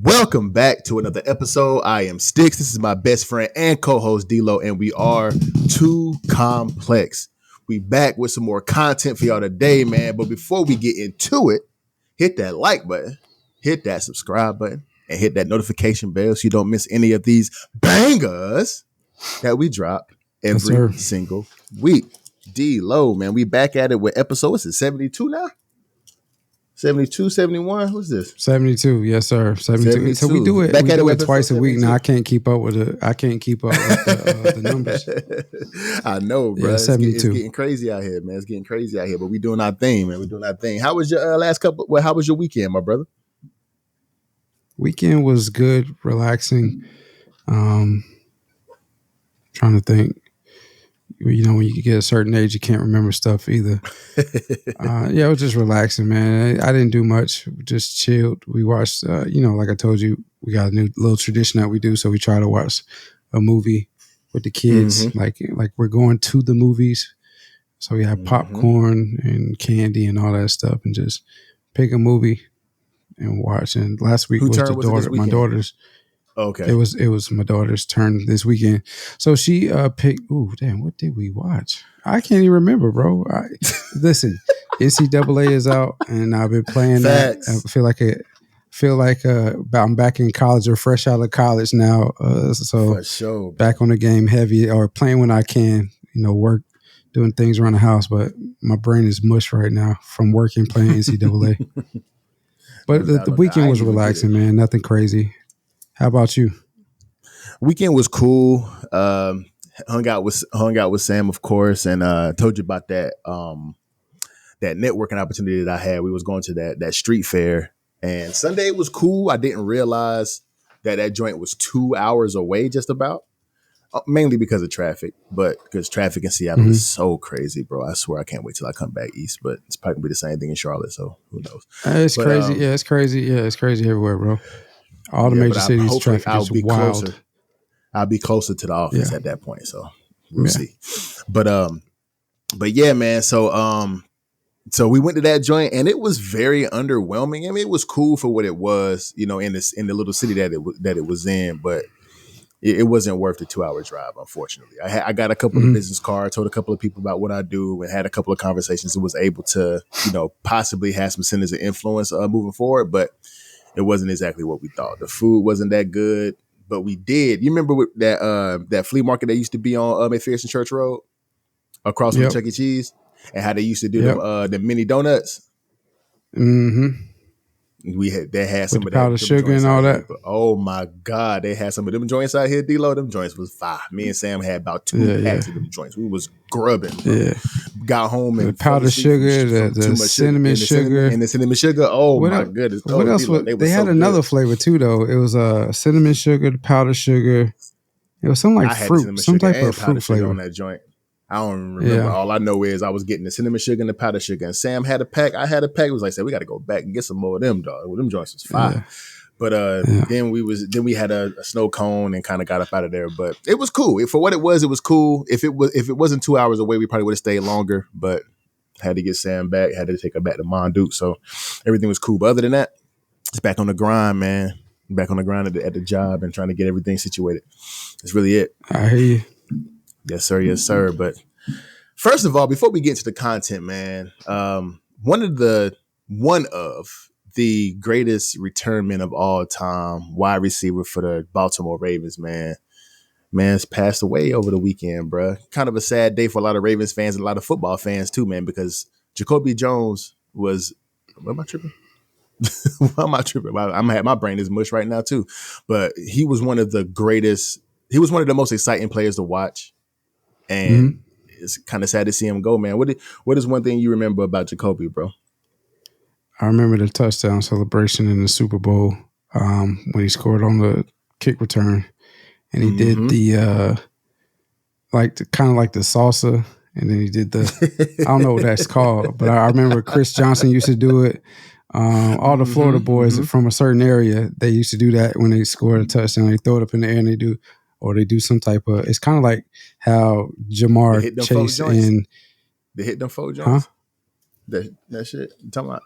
Welcome back to another episode. I am Sticks. This is my best friend and co-host D-Lo, and we are Too Complex. We back with some more content for y'all today, man. But before we get into it, hit that like button, hit that subscribe button, and hit that notification bell so you don't miss any of these bangers that we drop every single week. D-Lo, man, we back at it with episode, what's it, 72 now? 72, 71? Who's this? 72, yes, sir. 72. So we do it. We do it twice a week now. I can't keep up with the numbers. I know, bro. Yeah, 72. It's getting crazy out here, man. It's getting crazy out here. But we doing our thing, man. We're doing our thing. How was your how was your weekend, my brother? Weekend was good, relaxing. Trying to think. You know, when you get a certain age, you can't remember stuff either. Yeah, it was just relaxing, man. I didn't do much. Just chilled. We watched, like I told you, we got a new little tradition that we do. So we try to watch a movie with the kids. Mm-hmm. Like we're going to the movies. So we have popcorn and candy and all that stuff and just pick a movie and watch. And last week my daughter's. Okay. It was my daughter's turn this weekend. So she picked, what did we watch? I can't even remember, bro. Listen, NCAA is out and I've been playing that. I feel like I'm back in college or fresh out of college now. So for sure, back on the game heavy or playing when I can, work, doing things around the house. But my brain is mush right now from working, playing NCAA. But the weekend was relaxing, man. Nothing crazy. How about you? Weekend was cool. Hung out with Sam, of course, and told you about that that networking opportunity that I had. We was going to that street fair, and Sunday was cool. I didn't realize that joint was 2 hours away, just about. Mainly because of traffic, but because traffic in Seattle is so crazy, bro. I swear I can't wait till I come back east. But it's probably gonna be the same thing in Charlotte, so who knows? It's crazy. Yeah, it's crazy. Yeah, it's crazy everywhere, bro. All the major cities, traffic is wild. I'll be closer to the office at that point, so we'll see. But yeah, man. So we went to that joint, and it was very underwhelming. I mean, it was cool for what it was, in the little city that it was in, but it wasn't worth the 2 hour drive, unfortunately. I got a couple of business cards, told a couple of people about what I do, and had a couple of conversations, and was able to, possibly have some centers of influence moving forward, but it wasn't exactly what we thought. The food wasn't that good, but we did. You remember that flea market that used to be on McPherson Church Road across from Chuck E. Cheese, and how they used to do the mini donuts? Mm-hmm. They had some with of the powdered sugar and all that. Oh my God, they had some of them joints out here. D-Lo, them joints was fire. Me and Sam had about 2 packs of them joints. We was grubbing. Bro. Yeah, got home and the powdered sugar, the cinnamon sugar, and the cinnamon sugar. Oh my goodness! What else? They had another flavor too, though. It was cinnamon sugar, the powdered sugar. It was something like fruit, some type of fruit flavor on that joint. I don't remember. Yeah. All I know is I was getting the cinnamon sugar and the powdered sugar, and Sam had a pack. I had a pack. It was like, we got to go back and get some more of them, dog. Well, them joints was fire. Yeah. But then we had a snow cone and kind of got up out of there. But it was cool. For what it was cool. If it wasn't 2 hours away, we probably would have stayed longer. But had to get Sam back. Had to take her back to Monduke. So everything was cool. But other than that, it's back on the grind, man. Back on the grind at the job and trying to get everything situated. That's really it. I hear you. Yes, sir. Yes, sir. But first of all, before we get into the content, man, one of the greatest return men of all time, wide receiver for the Baltimore Ravens, man's passed away over the weekend, bro. Kind of a sad day for a lot of Ravens fans and a lot of football fans too, man, because Jacoby Jones was. What am I tripping? Why am I tripping? My brain is mush right now too, but he was one of the greatest. He was one of the most exciting players to watch, and it's kind of sad to see him go, man. What is one thing you remember about Jacoby, bro? I remember the touchdown celebration in the Super Bowl when he scored on the kick return, and he did the kind of like the salsa, and then he did the I don't know what that's called, but I remember Chris Johnson used to do it. All the Florida boys from a certain area, they used to do that when they scored a touchdown. They throw it up in the air and they do some type of. It's kind of like how Jamar Chase and they hit them 4 joints. That shit. You talking about?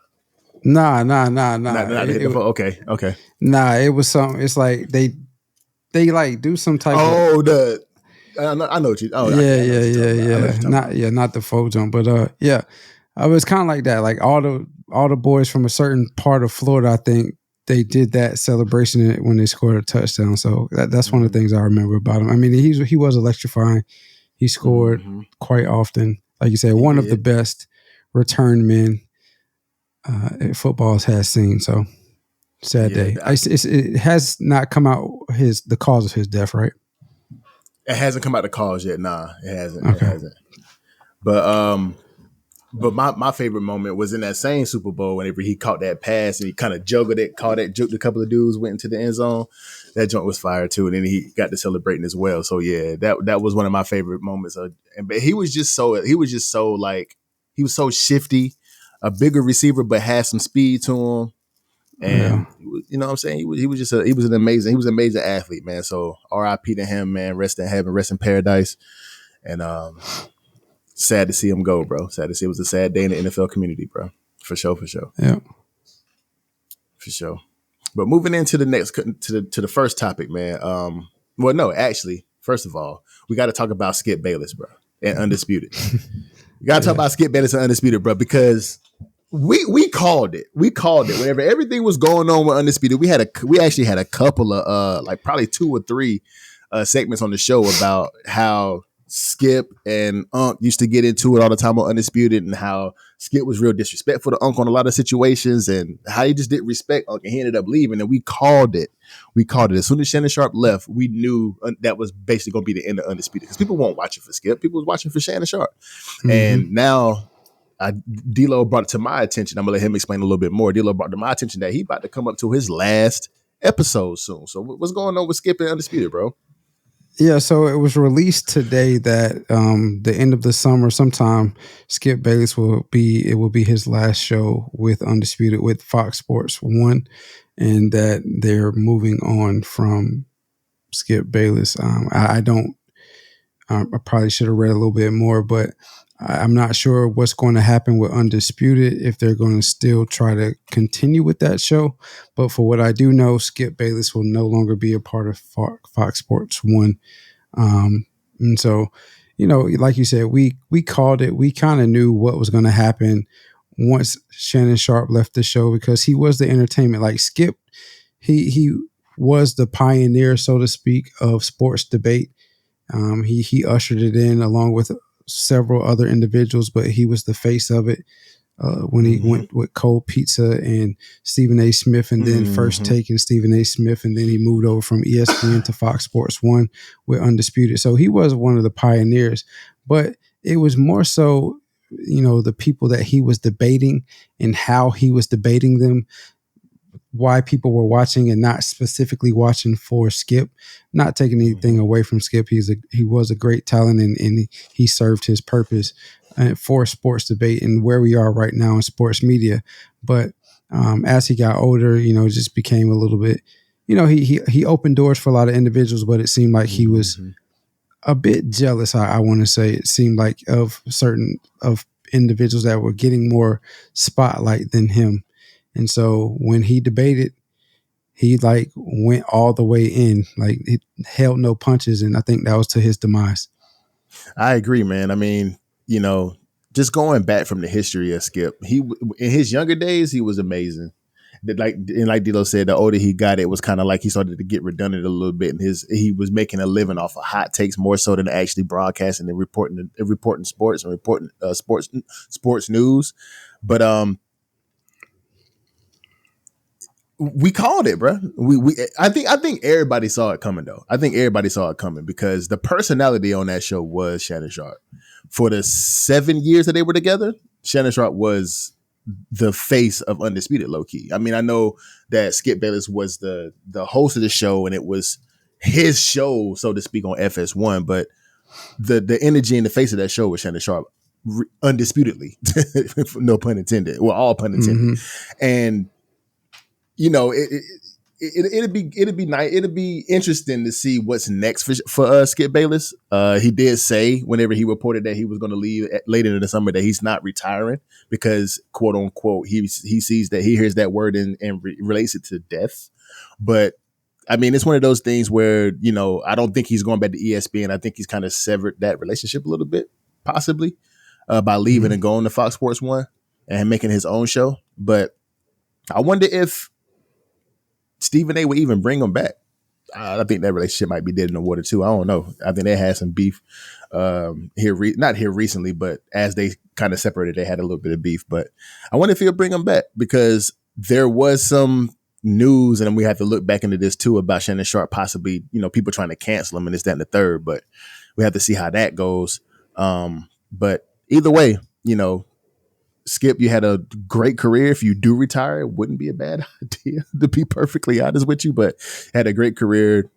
Nah. Not to hit the phone. Okay. Nah, it was something. It's like they like do some type of. I know what you. Oh, Yeah, okay, I know what you're talking about. I know what you're talking about. Not the folk jump, but yeah, I was kind of like that. Like all the boys from a certain part of Florida, I think they did that celebration when they scored a touchdown. So that's one of the things I remember about him. I mean, he was electrifying. He scored quite often. Like you said, one of the best return men football has seen. So sad day. It has not come out the cause of his death, right? It hasn't come out the cause yet. Nah, it hasn't. Okay. It hasn't. But my favorite moment was in that same Super Bowl whenever he caught that pass and he kind of juggled it, juked a couple of dudes, went into the end zone. That joint was fire too, and then he got to celebrating as well. So yeah, that was one of my favorite moments. But he was just so like he was so shifty, a bigger receiver, but had some speed to him. And you know what I'm saying? He was an amazing athlete, man. So RIP to him, man. Rest in heaven, rest in paradise. And sad to see him go, bro. Sad to see. It was a sad day in the NFL community, bro. For sure. Yeah. For sure. But moving into the next to the first topic, man. Well, no, actually, first of all, we got to talk about Skip Bayless, bro, and Undisputed. We got to talk about Skip Bayless and Undisputed, bro, because we called it. We called it. Whenever everything was going on with Undisputed, we actually had a couple of like probably 2 or 3 segments on the show about how Skip and Unc used to get into it all the time on Undisputed, and how Skip was real disrespectful to Unc on a lot of situations, and how he just didn't respect Unc, and he ended up leaving. And we called it. As soon as Shannon Sharp left, we knew that was basically going to be the end of Undisputed, because people weren't watching for Skip. People was watching for Shannon Sharp. And now D-Lo brought it to my attention. I'm going to let him explain a little bit more. D-Lo brought to my attention that he about to come up to his last episode soon. So what's going on with Skip and Undisputed, bro? Yeah, so it was released today that the end of the summer, sometime, Skip Bayless will be his last show with Undisputed with Fox Sports 1, and that they're moving on from Skip Bayless. I probably should have read a little bit more, but I'm not sure what's going to happen with Undisputed, if they're going to still try to continue with that show. But for what I do know, Skip Bayless will no longer be a part of Fox Sports 1. And so, you know, like you said, we called it. We kind of knew what was going to happen once Shannon Sharp left the show, because he was the entertainment. Like Skip, he was the pioneer, so to speak, of sports debate. He ushered it in along with several other individuals, but he was the face of it when he went with Cold Pizza and Stephen A. Smith, and then First Take and Stephen A. Smith, and then he moved over from ESPN to Fox Sports 1 with Undisputed. So he was one of the pioneers, but it was more so, you know, the people that he was debating and how he was debating them, why people were watching and not specifically watching for Skip. Not taking anything away from Skip. He was a great talent, and he served his purpose for sports debate and where we are right now in sports media. But as he got older, you know, it just became a little bit, you know, he opened doors for a lot of individuals, but it seemed like he was a bit jealous. I want to say it seemed like of certain of individuals that were getting more spotlight than him. And so when he debated, he like went all the way in, like he held no punches. And I think that was to his demise. I agree, man. I mean, you know, just going back from the history of Skip, in his younger days, he was amazing. Like D'Lo said, the older he got, it was kind of like he started to get redundant a little bit. And he was making a living off of hot takes more so than actually broadcasting and reporting sports and reporting sports news. But we called it, bro. I think everybody saw it coming, though. I think everybody saw it coming because the personality on that show was Shannon Sharp. For the 7 years that they were together, Shannon Sharp was the face of Undisputed, low key. I mean, I know that Skip Bayless was the host of the show, and it was his show, so to speak, on FS1. But the energy and the face of that show was Shannon Sharp, undisputedly, no pun intended. Well, all pun intended, and you know, it'd be nice. It'd be interesting to see what's next for Skip Bayless. He did say whenever he reported that he was going to leave later in the summer that he's not retiring because quote unquote he sees that he hears that word and relates it to death. But I mean, it's one of those things where, you know, I don't think he's going back to ESPN. I think he's kind of severed that relationship a little bit, possibly, by leaving and going to Fox Sports 1 and making his own show. But I wonder if Stephen A would even bring him back. I think that relationship might be dead in the water too. I don't know. I think they had some beef not here recently, but as they kind of separated, they had a little bit of beef. But I wonder if he'll bring him back because there was some news, and we have to look back into this too about Shannon Sharpe possibly, you know, people trying to cancel him and this, that, and the third. But we have to see how that goes. But either way, you know, Skip, you had a great career. If you do retire, it wouldn't be a bad idea, to be perfectly honest with you, but had a great career.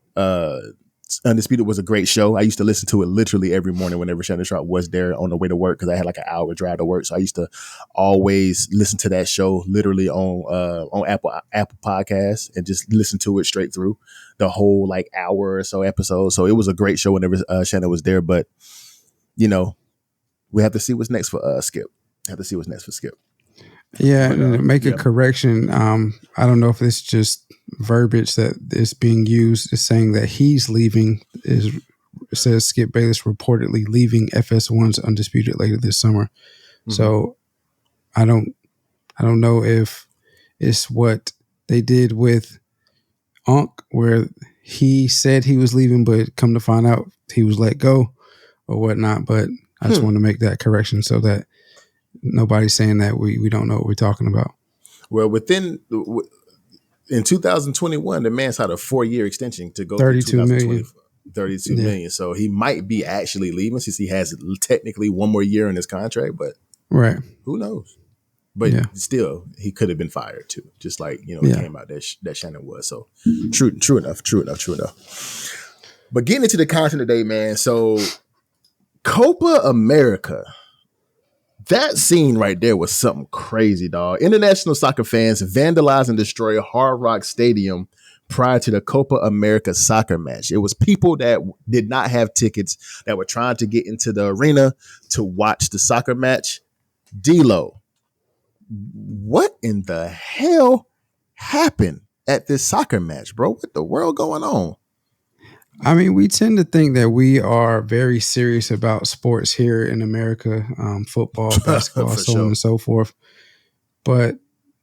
Undisputed was a great show. I used to listen to it literally every morning whenever Shannon Sharpe was there on the way to work because I had like an hour drive to work. So I used to always listen to that show literally on Apple Podcasts and just listen to it straight through the whole like hour or so episode. So it was a great show whenever Shannon was there. But, you know, we have to see what's next for Skip. Have to see what's next for Skip. Yeah, and make a correction. I don't know if it's just verbiage that is being used is saying that he's leaving. It says Skip Bayless reportedly leaving FS1's Undisputed later this summer. Mm-hmm. So I don't know if it's what they did with Unc, where he said he was leaving, but come to find out he was let go or whatnot. But I just want to make that correction so that nobody's saying that we don't know what we're talking about. Well, in 2021, the man signed a 4-year extension to go 32 million. 32 million. So he might be actually leaving since he has technically one more year in his contract, but right, who knows? But still, he could have been fired too, just like, you know, it came out that Shannon was. So true enough. But getting into the content today, man. So Copa America. That scene right there was something crazy, dog. International soccer fans vandalized and destroyed Hard Rock Stadium prior to the Copa America soccer match. It was people that did not have tickets that were trying to get into the arena to watch the soccer match. D-Lo, what in the hell happened at this soccer match, bro? What the world going on? I mean, we tend to think that we are very serious about sports here in America, football, basketball, so on and so forth. But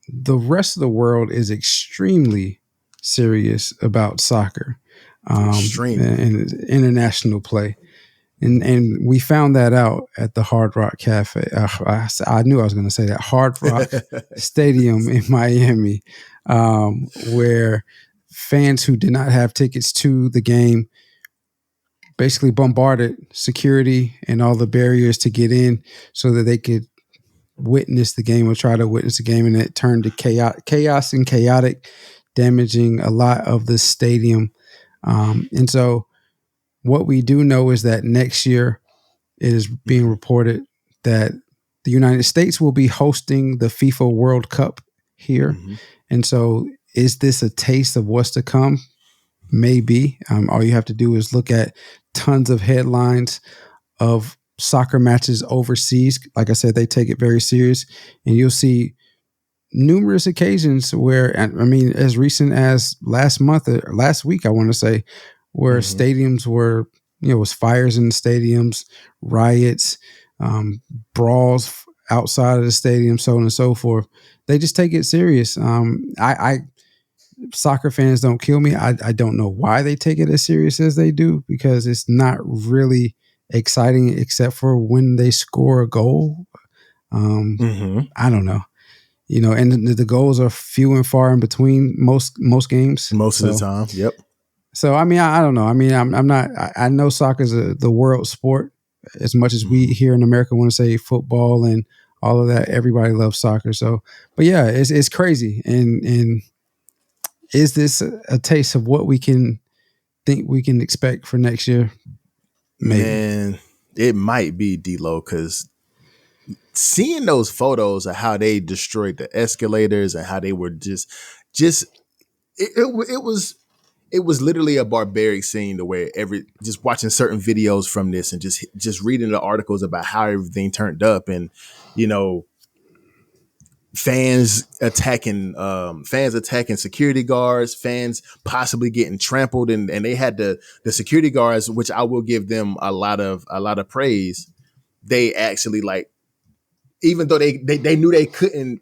the rest of the world is extremely serious about soccer and international play. And we found that out at the Hard Rock Cafe. I knew I was going to say that. Hard Rock Stadium in Miami, where fans who did not have tickets to the game basically bombarded security and all the barriers to get in so that they could witness the game or try to witness the game. And it turned to chaos and chaotic, damaging a lot of the stadium. And so what we do know is that next year it is being reported that the United States will be hosting the FIFA World Cup here. Mm-hmm. And so is this a taste of what's to come? Maybe. All you have to do is look at tons of headlines of soccer matches overseas. Like I said, they take it very serious. And you'll see numerous occasions where, I mean, as recent as last week, I want to say, where stadiums were, was fires in the stadiums, riots, brawls outside of the stadium, so on and so forth. They just take it serious. Soccer fans don't kill me. I don't know why they take it as serious as they do, because it's not really exciting except for when they score a goal. I don't know. And the goals are few and far in between most games. Most of the time, yep. So, I mean, I don't know. I mean, I'm not. I know soccer is the world sport. As much as we here in America want to say football and all of that, everybody loves soccer. So, but yeah, it's crazy. And is this a taste of what we can think we can expect for next year? Maybe. Man, it might be, D-Lo, because seeing those photos of how they destroyed the escalators and how they were just it was literally a barbaric scene to where just watching certain videos from this and just reading the articles about how everything turned up, and fans attacking security guards, fans possibly getting trampled, and they had the security guards, which I will give them a lot of praise. They actually, like, even though they knew they couldn't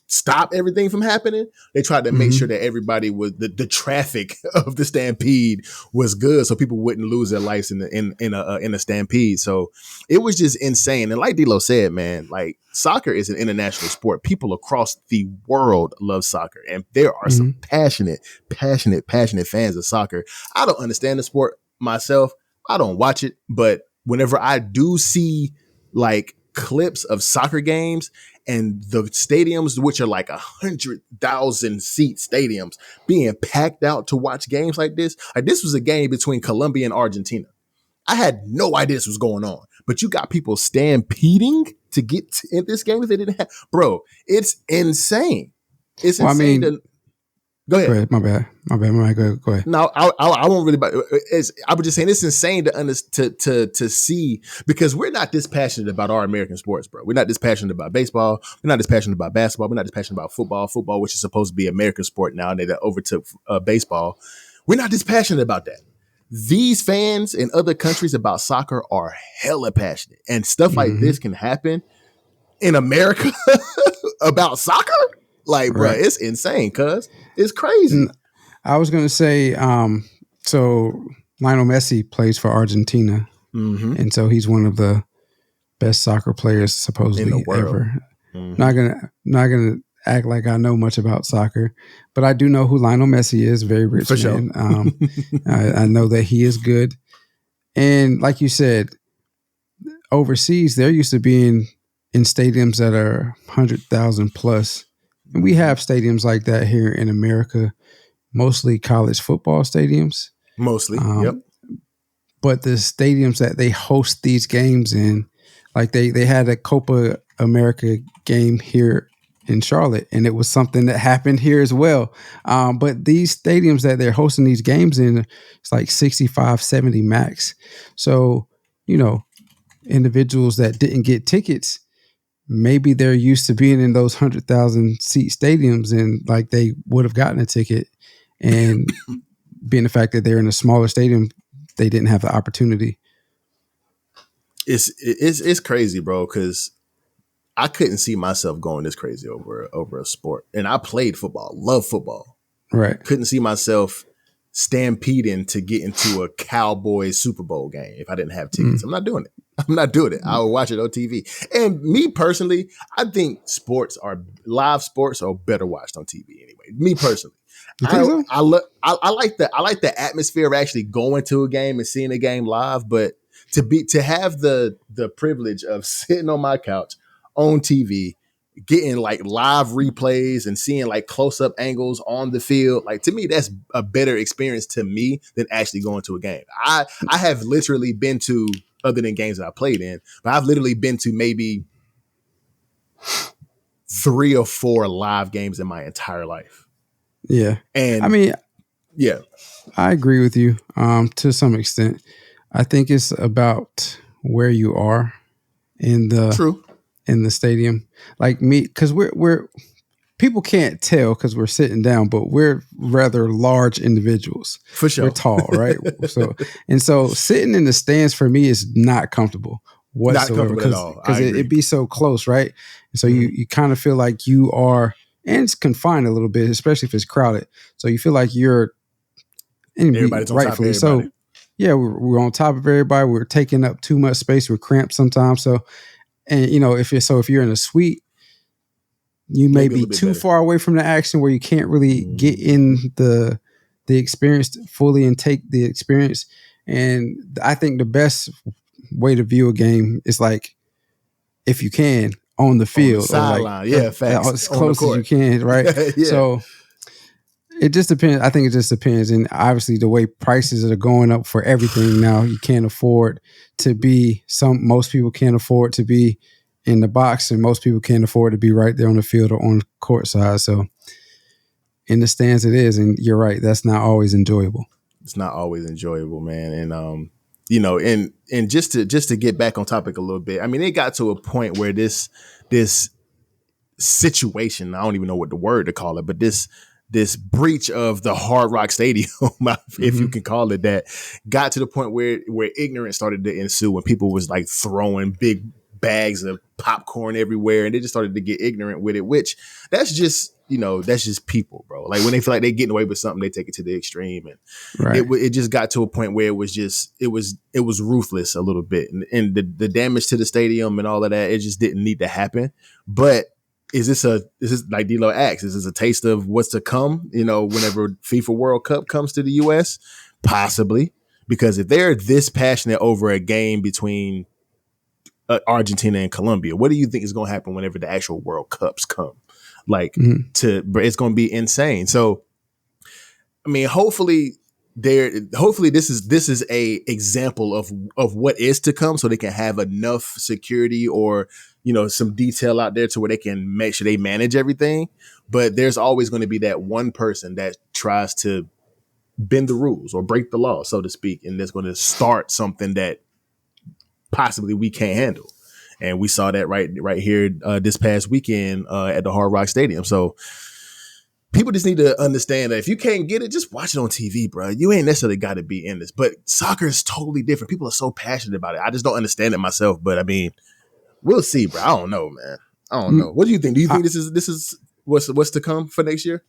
stop everything from happening, they tried to make sure that everybody was the traffic of the Stampede was good, so people wouldn't lose their lives in a Stampede. So it was just insane. And like D'Lo said, man, like, soccer is an international sport. People across the world love soccer, and there are some passionate fans of soccer. I don't understand the sport myself. I don't watch it, but whenever I do see like clips of soccer games and the stadiums, which are like 100,000 seat stadiums, being packed out to watch games like this was a game between Colombia and Argentina. I had no idea this was going on, but you got people stampeding to get in this game if they didn't have, bro. It's insane. It's insane. Go ahead. My bad. Go ahead. No, I won't really. I was just saying it's insane to see, because we're not this passionate about our American sports, bro. We're not this passionate about baseball. We're not this passionate about basketball. We're not this passionate about football. Football, which is supposed to be American sport now, and they overtook baseball. We're not this passionate about that. These fans in other countries about soccer are hella passionate, and stuff like this can happen in America about soccer. Like, bro, it's insane, cuz it's crazy. I was going to say, so Lionel Messi plays for Argentina, and so he's one of the best soccer players supposedly in the world. Ever. Not gonna act like I know much about soccer, but I do know who Lionel Messi is. Very rich for man. Sure. I know that he is good, and like you said, overseas they're used to being in stadiums that are 100,000 plus. And we have stadiums like that here in America, mostly college football stadiums. Mostly, yep. But the stadiums that they host these games in, like they had a Copa America game here in Charlotte, and it was something that happened here as well. But these stadiums that they're hosting these games in, it's like 65, 70 max. So, individuals that didn't get tickets, maybe they're used to being in those 100,000 seat stadiums, and like they would have gotten a ticket, and being the fact that they're in a smaller stadium, they didn't have the opportunity. It's crazy, bro, because I couldn't see myself going this crazy over a sport. And I played football, love football. Right. Couldn't see myself stampeding to get into a Cowboys Super Bowl game if I didn't have tickets. I'm not doing it. I will watch it on TV. And me personally, I think live sports are better watched on TV anyway. Me personally. I like the atmosphere of actually going to a game and seeing a game live, but to have the privilege of sitting on my couch on TV, getting like live replays and seeing like close-up angles on the field, like, to me, that's a better experience to me than actually going to a game. I have literally been to, other than games that I played in, but I've literally been to maybe 3 or 4 live games in my entire life. Yeah. And I mean, yeah, I agree with you to some extent. I think it's about where you are in the stadium. Like me, because we're people can't tell because we're sitting down, but we're rather large individuals. For sure. We're tall, right? So sitting in the stands for me is not comfortable whatsoever. Not comfortable at all. Because it'd be so close, right? And so you kind of feel like you are, and it's confined a little bit, especially if it's crowded. So you feel like you're, everybody's on top of everybody. So yeah, we're on top of everybody. We're taking up too much space. We're cramped sometimes. So, and if you're in a suite, you may be too far away from the action where you can't really get in the experience fully and take the experience. And I think the best way to view a game is like, if you can, on the field, sideline, facts, as close as you can, right? Yeah. So it just depends. I think it just depends, and obviously the way prices are going up for everything now, you can't afford to be. Most people can't afford to be in the box, and most people can't afford to be right there on the field or on the court side. So in the stands it is. And you're right. That's not always enjoyable. It's not always enjoyable, man. And, and just to get back on topic a little bit, I mean, it got to a point where this situation, I don't even know what the word to call it, but this breach of the Hard Rock Stadium, if you can call it that, got to the point where ignorance started to ensue, when people was like throwing big bags of popcorn everywhere, and they just started to get ignorant with it, which that's just people, bro. Like when they feel like they're getting away with something, they take it to the extreme, and it just got to a point where it was ruthless a little bit, and the damage to the stadium and all of that, it just didn't need to happen. But is this like D-Lo asks, is this a taste of what's to come, whenever FIFA World Cup comes to the US? Possibly, because if they're this passionate over a game between Argentina and Colombia, what do you think is going to happen whenever the actual World Cups come? Like, it's going to be insane. So, I mean, hopefully this is a example of what is to come, so they can have enough security or some detail out there to where they can make sure they manage everything. But there's always going to be that one person that tries to bend the rules or break the law, so to speak, and that's going to start something that possibly we can't handle. And we saw that right here this past weekend at the Hard Rock Stadium. So people just need to understand that if you can't get it, just watch it on TV, bro. You ain't necessarily got to be in this. But soccer is totally different. People are so passionate about it. I just don't understand it myself. But I mean, we'll see, bro. I don't know, man. I don't know. What do you think? Do you think this is what's to come for next year?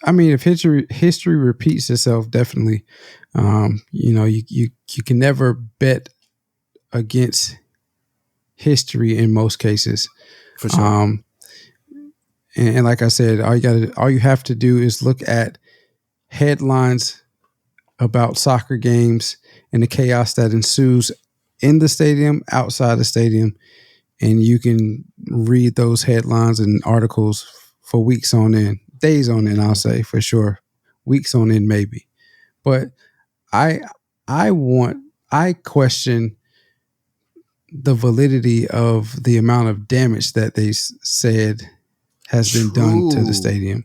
I mean, if history repeats itself, definitely. You can never bet against history in most cases. For sure. And like I said, all you have to do is look at headlines about soccer games and the chaos that ensues in the stadium, outside the stadium, and you can read those headlines and articles for weeks on end, days on end, I'll say, for sure, weeks on end maybe. But I question the validity of the amount of damage that they said has been done to the stadium,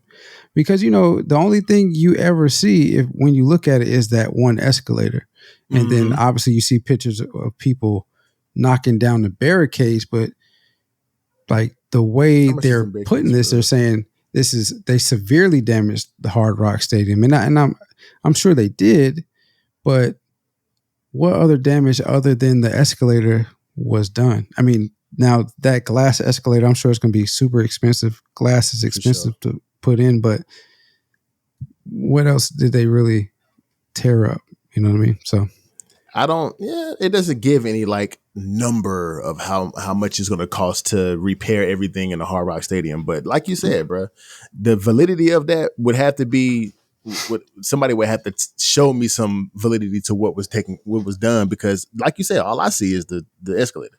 because the only thing you ever see when you look at it is that one escalator, and then obviously you see pictures of people knocking down the barricades, but like the way they're putting this, they're saying they severely damaged the Hard Rock Stadium, and I'm sure they did, but what other damage other than the escalator was done? I mean, now that glass escalator, I'm sure it's going to be super expensive. Glass is expensive to put in, but what else did they really tear up? You know what I mean? So it doesn't give any like number of how much it's going to cost to repair everything in the Hard Rock Stadium. But like you said, bro, the validity of that would have to be, somebody would have to show me some validity to what was done, because like you said, all I see is the escalator.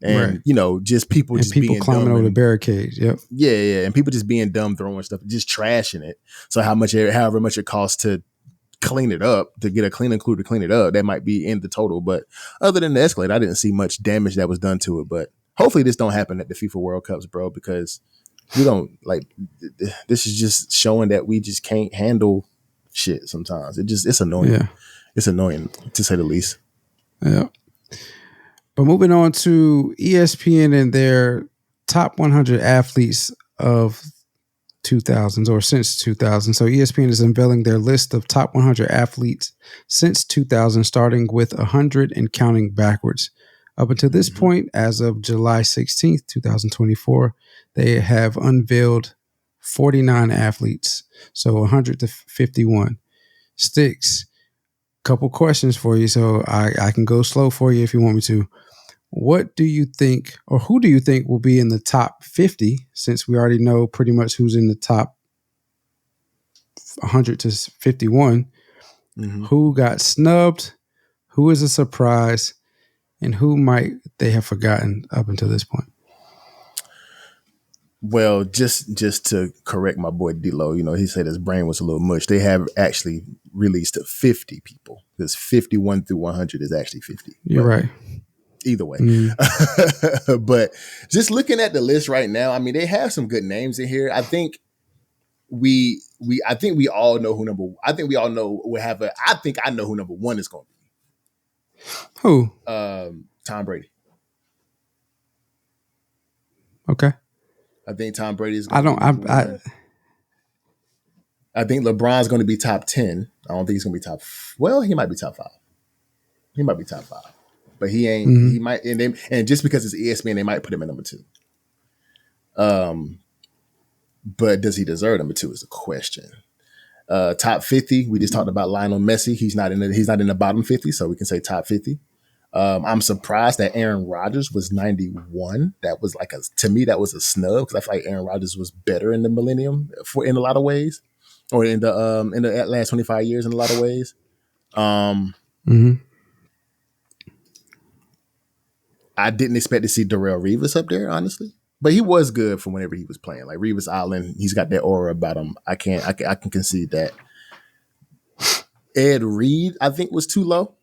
And just people being climbing dumb over the barricades. Yep. Yeah, and people just being dumb, throwing stuff, just trashing it. So however much it costs to clean it up, to get a cleaning crew to clean it up, that might be in the total. But other than the escalator, I didn't see much damage that was done to it. But hopefully this don't happen at the FIFA World Cups, bro, because we don't this is just showing that we just can't handle shit sometimes. It's annoying. Yeah. It's annoying to say the least. Yeah. But moving on to ESPN and their top 100 athletes of 2000s or since 2000. So ESPN is unveiling their list of top 100 athletes since 2000, starting with 100 and counting backwards. Up until this point, as of July 16th, 2024, they have unveiled 49 athletes. So 100 to 51. Sticks. Couple questions for you, so I can go slow for you if you want me to. What do you think, or who do you think will be in the top 50, since we already know pretty much who's in the top 100 to 51? Who got snubbed? Who is a surprise? And who might they have forgotten up until this point? Well, just to correct my boy D-Lo, he said his brain was a little mush. They have actually released 50 people, because 51 through 100 is actually 50. You're right. Either way. But just looking at the list right now, I mean, they have some good names in here. I think I think we all know who number. I think we all know we have a. I think I know who number one is going to be. Who? Tom Brady. Okay. I think Tom Brady is. I think LeBron's going to be top 10. I don't think he's going to be top. Well, he might be top 5. He might be top 5, but he ain't. He might, and just because it's ESPN, they might put him at number 2. But does he deserve number 2 is the question. Top 50. We just talked about Lionel Messi. He's not in the bottom 50, so we can say top 50. I'm surprised that Aaron Rodgers was 91. That was to me that was a snub because I feel like Aaron Rodgers was better in the millennium in a lot of ways, or in the last 25 years in a lot of ways. I didn't expect to see Darrelle Revis up there, honestly. But he was good for whenever he was playing. Like Revis Island, he's got that aura about him. I can concede that. Ed Reed, I think, was too low.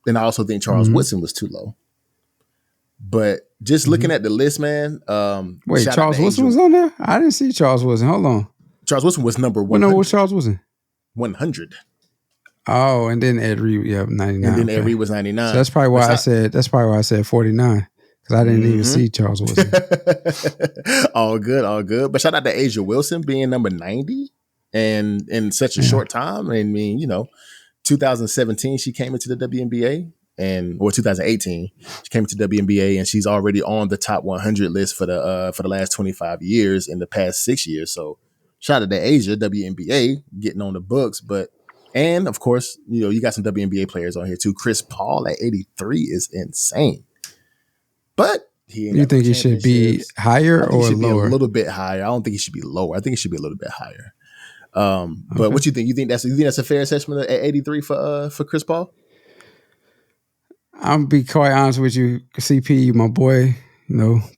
And I also think Charles Woodson was too low. But just looking at the list, man. Wait, Charles Woodson was on there? I didn't see Charles Woodson. Hold on. Charles Woodson was number 100. What number was Charles Woodson? 100. Oh, and then Ed Reed, 99. And then Ed Reed was 99. So that's probably why I said 49. Because I didn't even see Charles Woodson. all good. But shout out to Asia Wilson being number 90 and in such a short time. I mean, 2017 she came into the WNBA, or 2018 she came into the WNBA, and she's already on the top 100 list for the last 25 years in the past 6 years. So shout out to Asia, WNBA getting on the books, and of course, you got some WNBA players on here too. Chris Paul at 83 is insane. But you think he should be higher or lower? A little bit higher. I don't think he should be lower. I think he should be a little bit higher. But what you think? You think that's a fair assessment at 83 for Chris Paul? I'm be quite honest with you, CP, you my boy,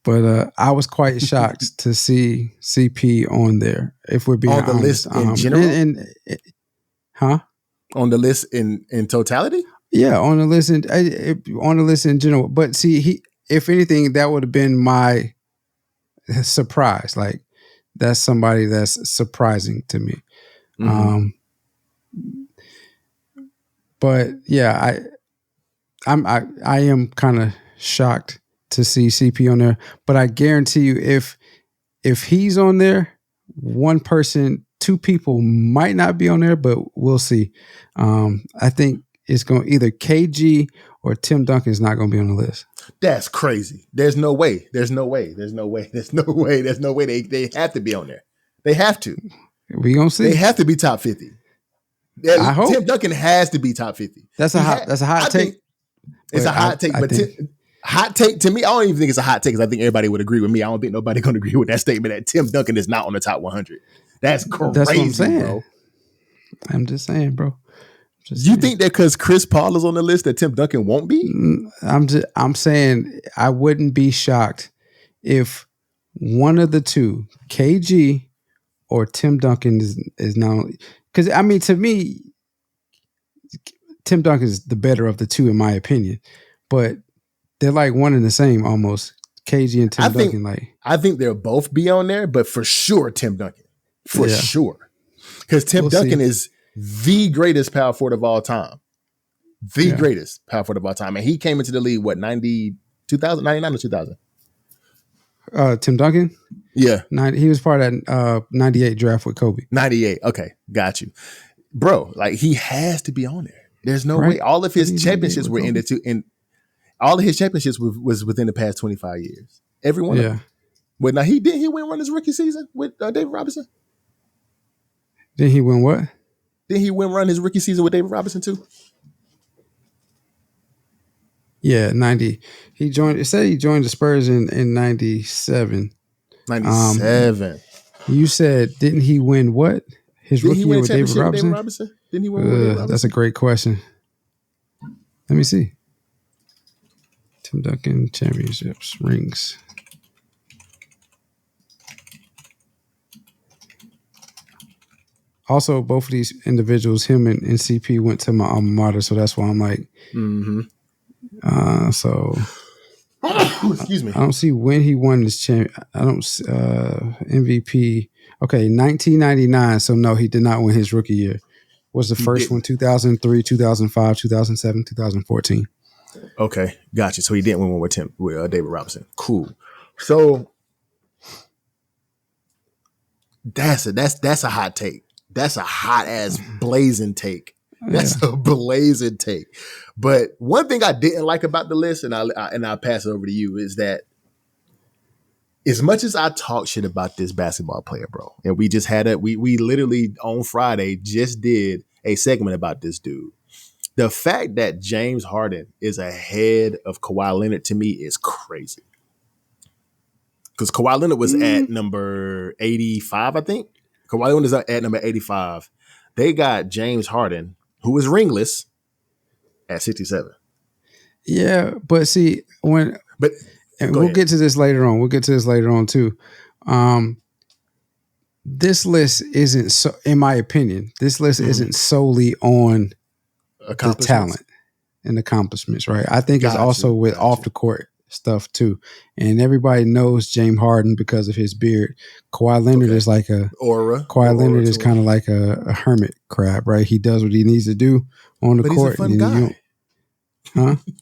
But I was quite shocked to see CP on there. If we're being on the honest. list in general, huh? On the list in totality? Yeah, on the list in general. But see, if anything, that would have been my surprise. Like, that's somebody that's surprising to me. But yeah, I am kind of shocked to see CP on there. But I guarantee you, if he's on there, two people might not be on there, but we'll see. I think it's going either KG or Tim Duncan is not going to be on the list. That's crazy. There's no way. They have to be on there. They have to. We gonna see. They have to be top 50. I hope Tim Duncan has to be top 50. That's a hot take. It's a hot take, but hot take to me, I don't even think it's a hot take because I think everybody would agree with me. I don't think nobody going to agree with that statement that Tim Duncan is not on the top 100. That's crazy, that's what I'm saying. Bro. I'm just saying, bro. You think that because Chris Paul is on the list that Tim Duncan won't be? I'm saying I wouldn't be shocked if one of the two, KG or Tim Duncan, is not. Because I mean, to me, Tim Duncan is the better of the two, in my opinion. But they're like one and the same almost. KG and Tim Duncan. I think they'll both be on there, but for sure Tim Duncan, for sure, because Tim Duncan is the greatest power forward of all time. Greatest power forward of all time. And he came into the league, 2099 or 2000? Tim Duncan? Yeah. He was part of that 98 draft with Kobe. 98. Okay. Got you. Bro, he has to be on there. There's no way. All of his championships were in all of his championships was within the past 25 years. Every one of them. But now he win run his rookie season with David Robinson? Did he win what? Didn't he run his rookie season with David Robinson too? Yeah, 90. It said he joined the Spurs in 97. 97. You said, didn't he win what? His rookie year with David Robinson? Didn't he win with David Robinson? That's a great question. Let me see. Tim Duncan championships rings. Also, both of these individuals, him and CP, went to my alma mater, so that's why I'm like, so excuse me. I don't see when he won this champ. I don't MVP. Okay, 1999. So no, he did not win his rookie year. Was the first one 2003, 2005, 2007, 2014. Okay, gotcha. So he didn't win one with David Robinson. Cool. So that's a hot take. That's a hot ass blazing take. That's a blazing take. But one thing I didn't like about the list, and I'll pass it over to you, is that as much as I talk shit about this basketball player, bro, and we just had we literally on Friday just did a segment about this dude. The fact that James Harden is ahead of Kawhi Leonard to me is crazy. Because Kawhi Leonard was at number 85, I think. Kawhi Leonard is at number 85. They got James Harden, who is ringless, at 67. Yeah, but see, we'll get to this later on. We'll get to this later on too. This list isn't so, in my opinion, this list isn't solely on the talent and accomplishments, right? I think it's also with off the court stuff too. And everybody knows James Harden because of his beard. Kawhi Leonard is like a aura. Kawhi Leonard is kind of like a hermit crab, right? He does what he needs to do on the court. He's a fun guy.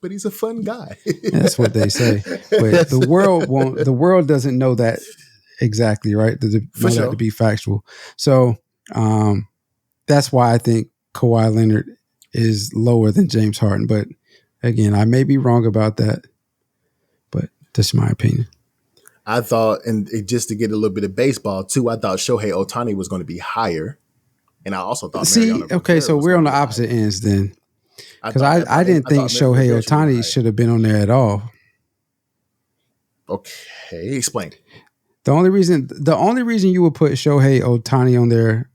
But he's a fun guy. That's what they say. But the world doesn't know that exactly, right? That to be factual. So that's why I think Kawhi Leonard is lower than James Harden. But again, I may be wrong about that, but that's my opinion. I thought, and just to get a little bit of baseball too, I thought Shohei Ohtani was going to be higher. And I also thought so we're on the opposite ends then. Because I didn't think Shohei Ohtani should have been on there at all. Okay, explain. The only reason you would put Shohei Ohtani on there,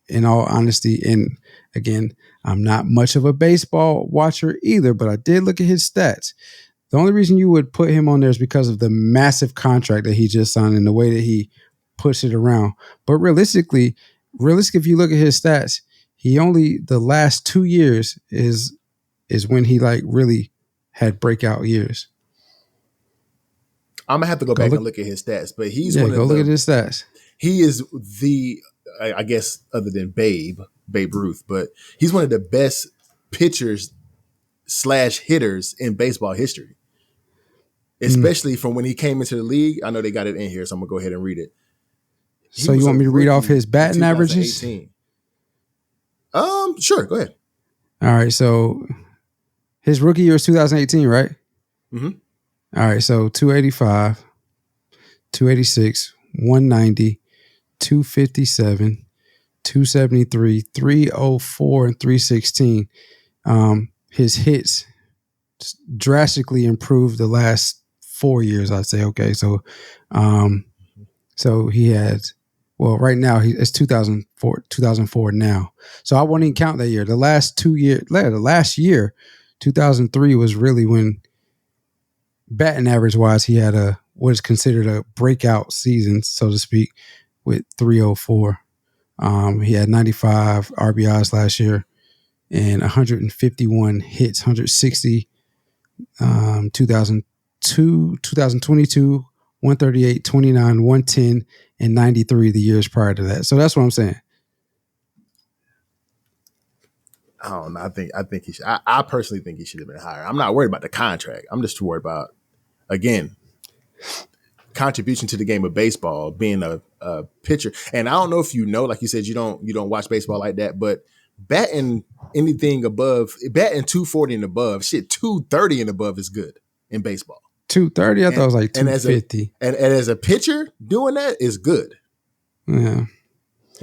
in all honesty, and again, I'm not much of a baseball watcher either, but I did look at his stats. The only reason you would put him on there is because of the massive contract that he just signed and the way that he puts it around. But realistically, if you look at his stats, he only the last 2 years is when he like really had breakout years. I'm gonna have to go back and look at his stats, but he's look at his stats. He is I guess other than Babe Ruth, but he's one of the best pitchers / hitters in baseball history. Especially from when he came into the league. I know they got it in here, so I'm gonna go ahead and read it. So you want me to read off his batting averages? Sure, go ahead. All right, so his rookie year is 2018, right? Mm-hmm. All right, so 285, 286, 190, 257, 273, 304, and 316. His hits drastically improved the last 4 years, I'd say. Okay, so he had, well, right now it's 2004 now. So I won't even count that year. The last 2 years, the last year, 2003 was really when batting average wise, he had what is considered a breakout season, so to speak, with 304. He had 95 RBIs last year and 151 hits, 160, 2002, 2022, 138, 29, 110, and 93 the years prior to that. So that's what I'm saying. I don't know. I think he should. I personally think he should have been higher. I'm not worried about the contract. I'm just worried about, again, contribution to the game of baseball, being a pitcher. And I don't know if you know, like you said, you don't watch baseball like that, but batting anything above, batting 240 and above, 230 and above is good in baseball. 230, I thought it was like 250. And as a pitcher, doing that is good. Yeah.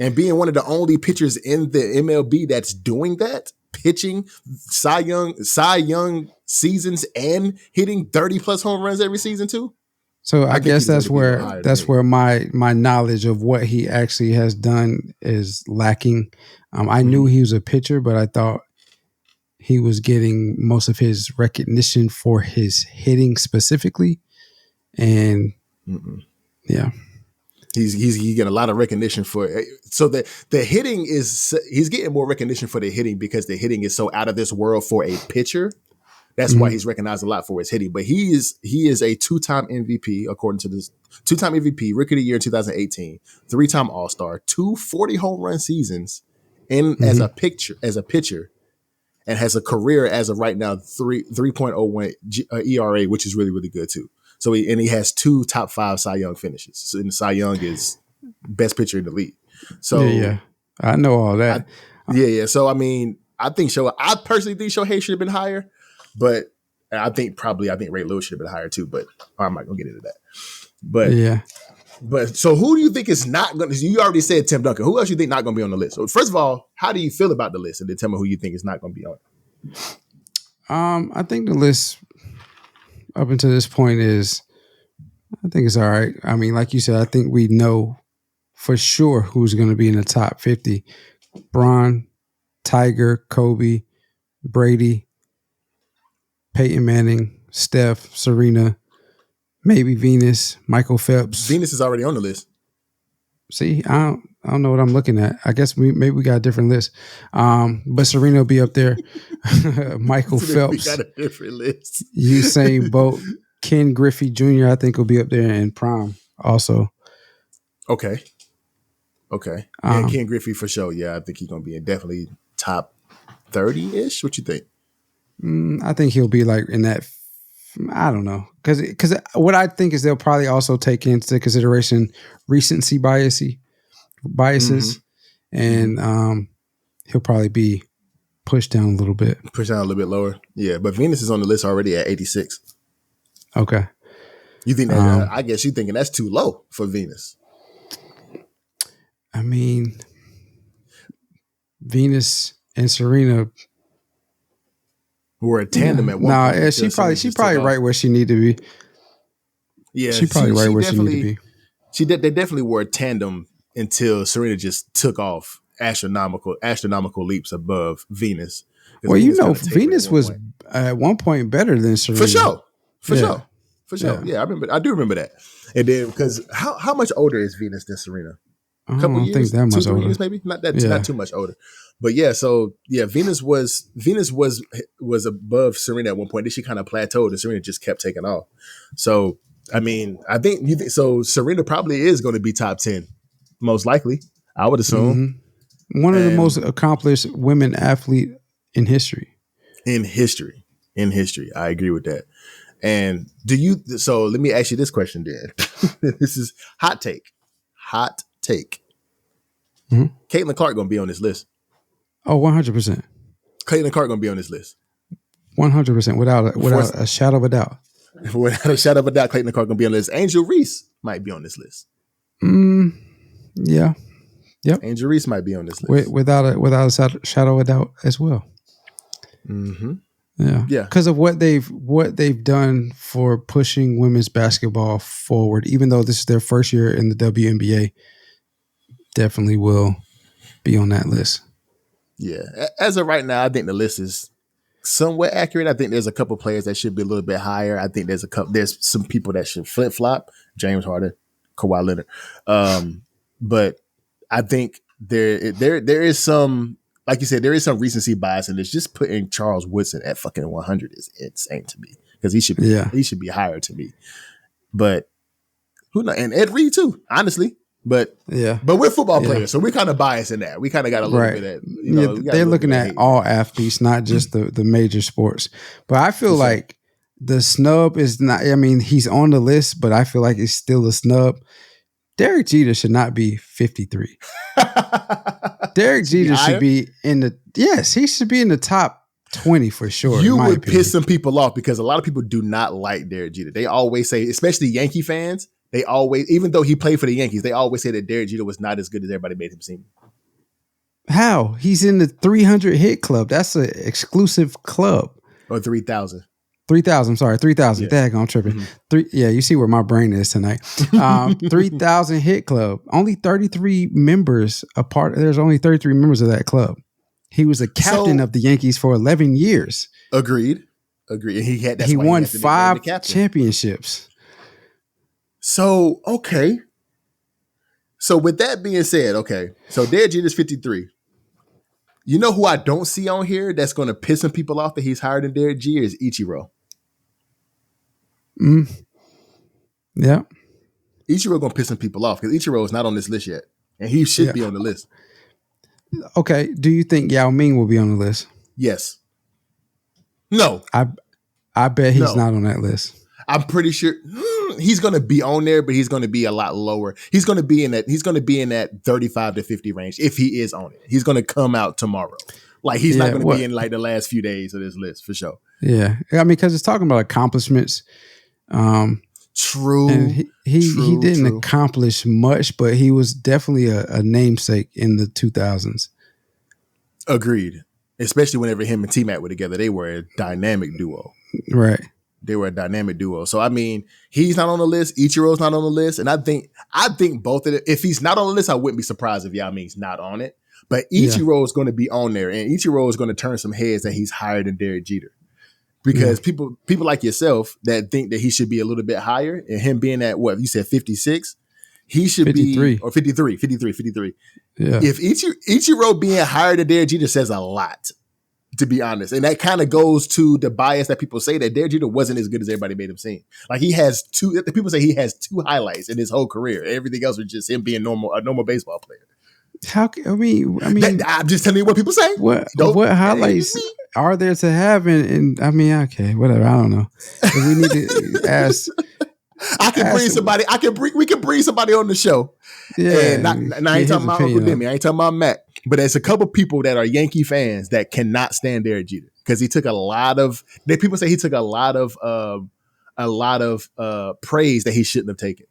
And being one of the only pitchers in the MLB that's doing that, pitching Cy Young seasons and hitting 30 plus home runs every season too. So I guess that's where my knowledge of what he actually has done is lacking. I knew he was a pitcher, but I thought he was getting most of his recognition for his hitting specifically. And yeah. He's getting a lot of recognition for it. So the hitting he's getting more recognition for the hitting because the hitting is so out of this world for a pitcher That's why he's recognized a lot for his hitting. But he is a 2-time MVP, according to this 2-time MVP, Rookie of the Year in 2018, 3-time All-Star, 2 40 home run seasons, and as a pitcher, and has a career as of right now 3.01 ERA, which is really, really good too. So he has 2 top 5 Cy Young finishes. So, and Cy Young is best pitcher in the league. So I know all that. So I mean, I personally think Shohei should have been higher. But I think Ray Lewis should have been higher too, but I'm not gonna get into that. But so who do you think is not gonna? You already said Tim Duncan. Who else you think not gonna be on the list? So first of all, how do you feel about the list? And then tell me who you think is not gonna be on it. I think the list up until this point is, I think it's all right. I mean, like you said, I think we know for sure who's gonna be in the top 50: Bron, Tiger, Kobe, Brady, Peyton Manning, Steph, Serena, maybe Venus, Michael Phelps. Venus is already on the list. See, I don't know what I'm looking at. I guess maybe we got a different list. But Serena will be up there. Michael Phelps. We got a different list. Usain Bolt, Ken Griffey Jr. I think will be up there in prime also. Okay. And Ken Griffey for sure. Yeah, I think he's gonna be definitely top 30-ish. What you think? I think he'll be like in that. I don't know, because what I think is they'll probably also take into consideration recency biases, and he'll probably be pushed down a little bit. Pushed down a little bit lower. Yeah, but Venus is on the list already at 86. Okay. You think that? I guess you're thinking that's too low for Venus. I mean, Venus and Serena were a tandem at one point. No, she probably right where she need to be. Yeah, she probably right where she need to be. They definitely were a tandem until Serena just took off astronomical leaps above Venus. Well, Venus was at one point better than Serena. For sure. Yeah, I do remember that. And then because how much older is Venus than Serena? A couple years, think that much 2-3 years maybe, not too much older. But Venus was above Serena at one point. Then she kind of plateaued, and Serena just kept taking off. So I mean, I think so. Serena probably is going to be top 10, most likely. I would assume one of the most accomplished women athlete in history. In history, I agree with that. And so let me ask you this question, then. This is hot take. Caitlin Clark gonna be on this list. Oh, 100%. Caitlin Clark gonna be on this list. 100%, without a shadow of a doubt. Without a shadow of a doubt, Caitlin Clark gonna be on this list. Angel Reese might be on this list. Yeah. Yep. Angel Reese might be on this list. Without a shadow of a doubt as well. Mm-hmm. Yeah. Because of what they've done for pushing women's basketball forward, even though this is their first year in the WNBA, definitely will be on that list. Yeah. As of right now, I think the list is somewhat accurate. I think there's a couple players that should be a little bit higher. I think there's some people that should flip-flop. James Harden, Kawhi Leonard. But I think there is some, like you said, there is some recency bias in this. Just putting Charles Woodson at fucking 100 is insane to me, because he should be higher to me. But who knows? And Ed Reed too, honestly. But we're football players, so we're kind of biased in that. We kind of got a little bit at they're looking at all athletes, not just the major sports. But I feel like the snub is not. I mean, he's on the list, but I feel like it's still a snub. Derek Jeter should not be 53. Derek Jeter should be in the he should be in the top 20 for sure. You would piss some people off, because a lot of people do not like Derek Jeter. They always say, especially Yankee fans, they always, even though he played for the Yankees, they always say that Derek Jeter was not as good as everybody made him seem. How? He's in the 300 hit club. That's an exclusive club. Or 3,000. 3,000. Sorry, 3,000. Yeah. Dang, I'm tripping. You see where my brain is tonight. 3,000 hit club. Only 33 members apart. There's only 33 members of that club. He was a captain of the Yankees for 11 years. Agreed. He won 5 championships. So, okay. So with that being said, so Derek Jeter's 53. You know who I don't see on here that's going to piss some people off that he's higher than Derek Jeter is Ichiro. Yeah. Ichiro going to piss some people off because Ichiro is not on this list yet. And he should be on the list. Okay. Do you think Yao Ming will be on the list? Yes. No. I bet he's not on that list. I'm pretty sure he's going to be on there, but he's going to be a lot lower. He's going to be in that 35 to 50 range if he is on it. He's going to come out tomorrow. Like he's not going to be in like the last few days of this list for sure. Yeah. I mean, because it's talking about accomplishments. True. And he didn't accomplish much, but he was definitely a namesake in the 2000s. Agreed. Especially whenever him and T-Mac were together, they were a dynamic duo. Right. They were a dynamic duo. So, I mean, he's not on the list. Ichiro's not on the list. And I think both of them, if he's not on the list, I wouldn't be surprised if Yao Ming's not on it. But Ichiro is going to be on there. And Ichiro is going to turn some heads that he's higher than Derek Jeter. Because people like yourself that think that he should be a little bit higher, and him being at what you said 56, he should 53. Be or 53. Yeah. If Ichiro being higher than Derek Jeter says a lot, to be honest, and that kind of goes to the bias that people say that Derek Jeter wasn't as good as everybody made him seem. Like he has two. People say he has two highlights in his whole career. Everything else was just him being a normal baseball player. I mean, I'm just telling you what people say. What highlights are there to have? And I mean, okay, whatever. I don't know. We need to ask. We can bring somebody on the show. Yeah. And I ain't talking about Uncle Demi. I ain't talking about Matt. But there's a couple people that are Yankee fans that cannot stand Derek Jeter because he took a lot of. People say he took a lot of praise that he shouldn't have taken.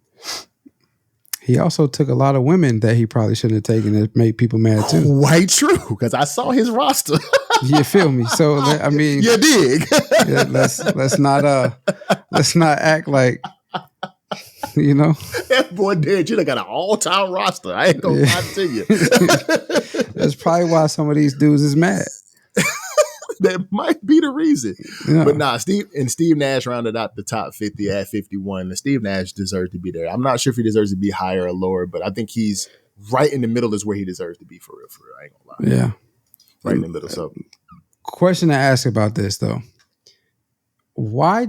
He also took a lot of women that he probably shouldn't have taken. It made people mad too. Quite true, because I saw his roster. You feel me? So I mean, you dig? Yeah, let's not act like, you know. That boy Derek Jeter got an all-time roster. I ain't gonna lie to you. That's probably why some of these dudes is mad. That might be the reason. Yeah. But nah, Steve Nash rounded out the top 50 at 51. And Steve Nash deserves to be there. I'm not sure if he deserves to be higher or lower, but I think he's right in the middle is where he deserves to be for real. I ain't gonna lie. Yeah. Right in the middle. So question to ask about this though. Why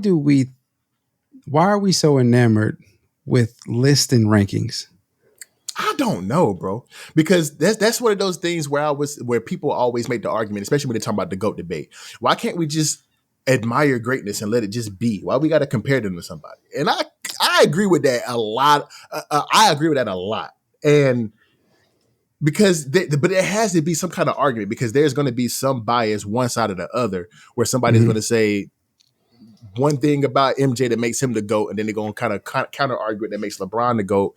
are we so enamored with lists and rankings? I don't know, bro, because that's one of those things where people always make the argument, especially when they talk about the GOAT debate. Why can't we just admire greatness and let it just be? Why we got to compare them to somebody? And I agree with that a lot. I agree with that a lot. And because, but it has to be some kind of argument because there's going to be some bias one side or the other where somebody's going to say one thing about MJ that makes him the GOAT, and then they're going to kind of counter argue it that makes LeBron the GOAT.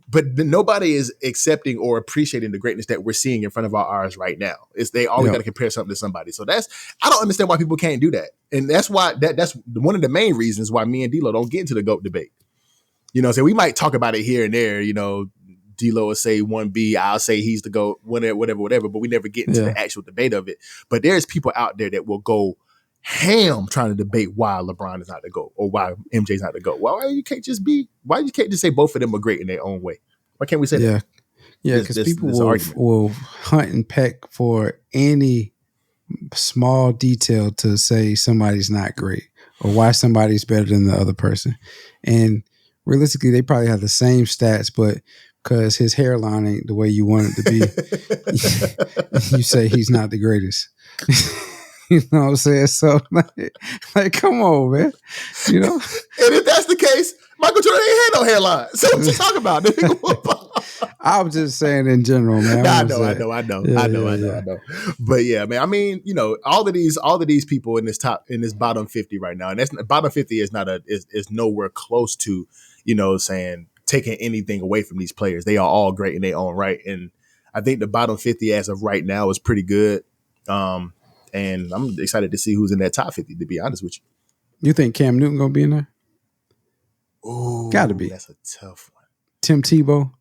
But nobody is accepting or appreciating the greatness that we're seeing in front of our eyes right now. They always got to compare something to somebody. So I don't understand why people can't do that. And that's why that's one of the main reasons why me and D-Lo don't get into the GOAT debate. You know, so we might talk about it here and there, you know, D-Lo will say 1B, I'll say he's the GOAT, whatever, but we never get into the actual debate of it. But there's people out there that will go ham trying to debate why LeBron is not the GOAT or why MJ's not the GOAT. Why you can't just say both of them are great in their own way? Why can't we say that? Yeah, because people will hunt and peck for any small detail to say somebody's not great or why somebody's better than the other person. And realistically, they probably have the same stats, but because his hairline ain't the way you want it to be, you say he's not the greatest. You know what I'm saying? So, like, come on, man. You know? And if that's the case, Michael Jordan ain't had no hairline. So what you talking about? I was just saying in general, man. I know. But yeah, man, I mean, you know, all of these people in this bottom 50 right now, and that's bottom 50 is nowhere close to, you know, saying taking anything away from these players. They are all great in their own right. And I think the bottom 50 as of right now is pretty good. And I'm excited to see who's in that top 50, to be honest with you. You think Cam Newton going to be in there? Oh, got to be. That's a tough one. Tim Tebow?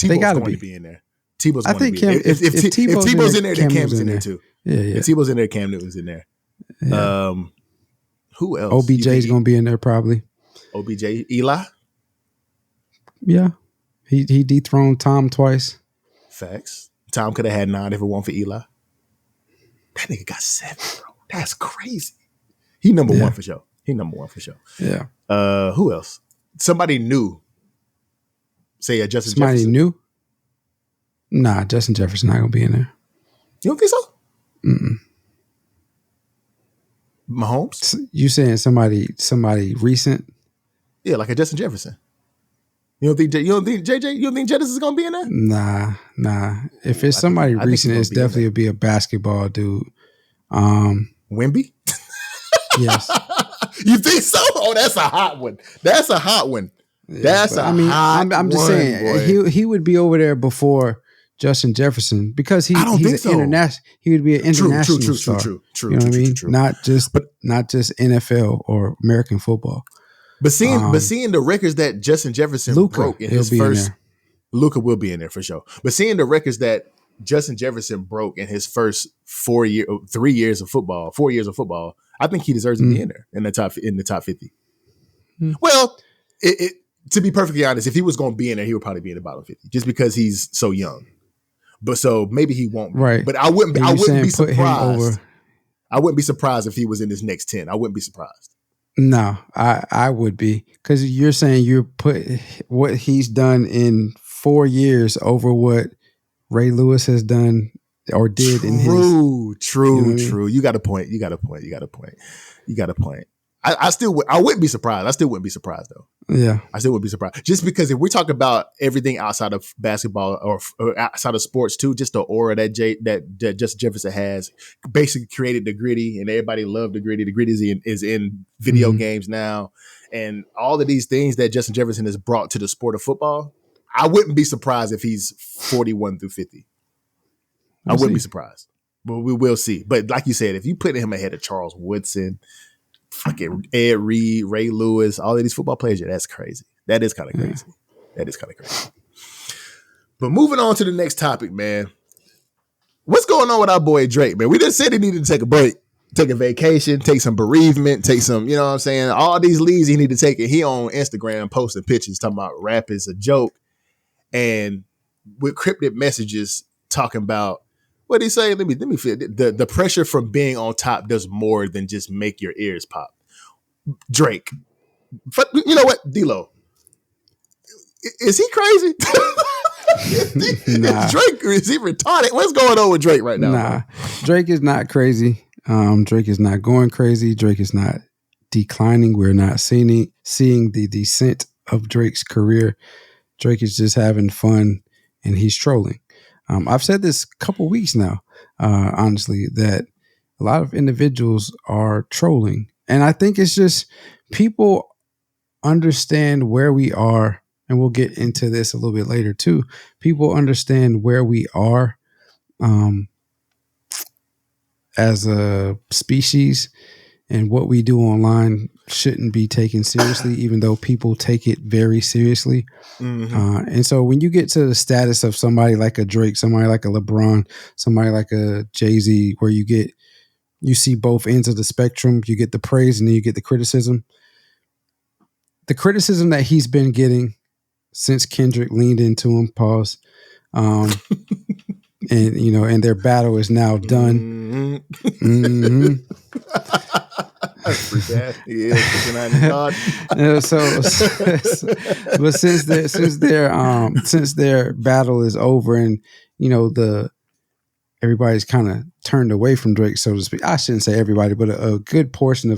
They got to be in there. Tebow's going to be in there. If Tebow's in there, then Cam's in there too. Yeah. If Tebow's in there, Cam Newton's in there. Yeah. Who else? OBJ's going to be in there probably. OBJ? Eli? Yeah. He dethroned Tom twice. Facts. Tom could have had 9 if it weren't for Eli. That nigga got 7, bro. That's crazy. He number 1 for sure. Yeah. Who else? Somebody new. Say Justin Somebody Jefferson. new? Nah, Justin Jefferson not gonna be in there. You don't think so? Mm-mm. Mahomes? You saying somebody recent? Yeah, like a Justin Jefferson. You don't think JJ? You don't think Jettis is gonna be in there? Nah. If it's somebody recent, it's definitely be a basketball dude. Wemby? Yes. You think so? Oh, that's a hot one. Yeah, I'm just saying boy. He would be over there before Justin Jefferson because he's an international. He would be an international star. True. You know what I mean? Not just NFL or American football. But seeing the records that Justin Jefferson broke in his first, Luka will be in there for sure. But seeing the records that Justin Jefferson broke in his first 4 years of football, I think he deserves to be in there in the top 50. Well, to be perfectly honest, if he was going to be in there, he would probably be in the bottom 50 just because he's so young. But so maybe he won't. Right. But I wouldn't be surprised. I wouldn't be surprised if he was in his next 10. I wouldn't be surprised. No, I would be because you're saying you put what he's done in 4 years over what Ray Lewis has done or did in his. True. You got a point. I wouldn't be surprised. I still wouldn't be surprised though. Yeah. I still wouldn't be surprised. Just because if we talk about everything outside of basketball or outside of sports too, just the aura that Justin Jefferson has basically created the gritty and everybody loved the gritty. The gritty is in video games now. And all of these things that Justin Jefferson has brought to the sport of football, I wouldn't be surprised if he's 41 through 50. I wouldn't be surprised. But we will see. But like you said, if you put him ahead of Charles Woodson, fucking Ed Reed, Ray Lewis, all of these football players, that's crazy. That is kind of crazy. But moving on to the next topic, man. What's going on with our boy Drake, man? We just said he needed to take a break, take a vacation, take some bereavement, take some, you know what I'm saying? All these leaves he need to take it. He on Instagram posting pictures talking about rap is a joke and with cryptic messages talking about what he say? Let me feel the pressure from being on top does more than just make your ears pop. Drake, you know what, D-Lo? Is he crazy? Nah. Drake, is he retarded? What's going on with Drake right now? Nah, Drake is not crazy. Drake is not going crazy. Drake is not declining. We're not seeing the descent of Drake's career. Drake is just having fun and he's trolling. I've said this a couple weeks now, honestly, that a lot of individuals are trolling. And I think it's just people understand where we are, and we'll get into this a little bit later too. People understand where we are as a species, and what we do online shouldn't be taken seriously, even though people take it very seriously. And so when you get to the status of somebody like a Drake, somebody like a LeBron, somebody like a Jay-Z, where you see both ends of the spectrum, you get the praise and then you get the criticism. The criticism that he's been getting since Kendrick leaned into him, and their battle is now done. But since their battle is over, and everybody's kind of turned away from Drake, so to speak. I shouldn't say everybody, but a good portion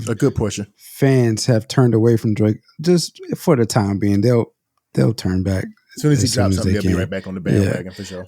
fans have turned away from Drake just for the time being. They'll turn back as soon as he drops something. They'll be right back on the bandwagon for sure.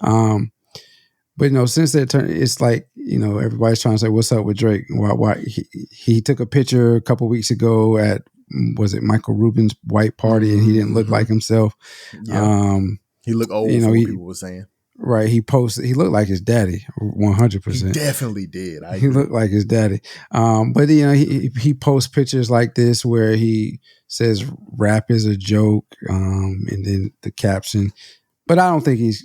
But since their turn, it's like everybody's trying to say, "What's up with Drake?" Why he took a picture a couple weeks ago at Michael Rubin's white party, and he didn't look like himself. Yeah. He looked old. People were saying. Right, he looked like his daddy, 100%. He definitely did. He looked like his daddy. But he posts pictures like this where he says rap is a joke, and then the caption. But I don't think he's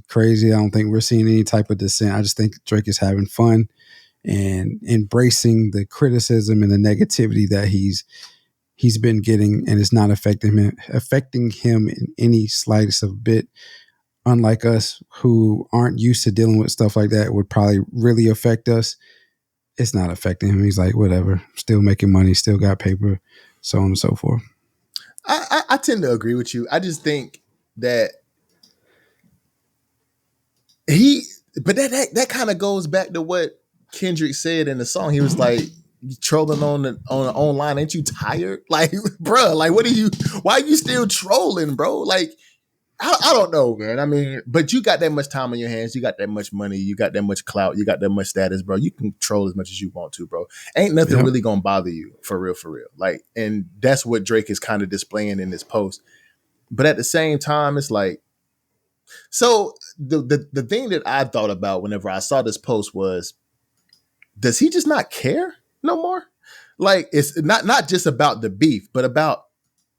crazy. I don't think we're seeing any type of dissent. I just think Drake is having fun and embracing the criticism and the negativity that he's been getting, and it's not affecting him in any slightest of bit. unlike us who aren't used to dealing with stuff like that would probably really affect us. It's not affecting him. He's like, whatever, still making money, still got paper, so on and so forth. I tend to agree with you. I just think that but that kind of goes back to what Kendrick said in the song. He was like, you trolling on online, ain't you tired? Like, bro, like why are you still trolling, bro? Like, I don't know, man. I mean, but you got that much time on your hands, you got that much money, you got that much clout, you got that much status, bro. You can troll as much as you want to, bro. Ain't nothing really gonna bother you for real. Like, and that's what Drake is kind of displaying in this post. But at the same time, it's like, so the thing that I thought about whenever I saw this post was, does he just not care no more? Like, it's not just about the beef, but about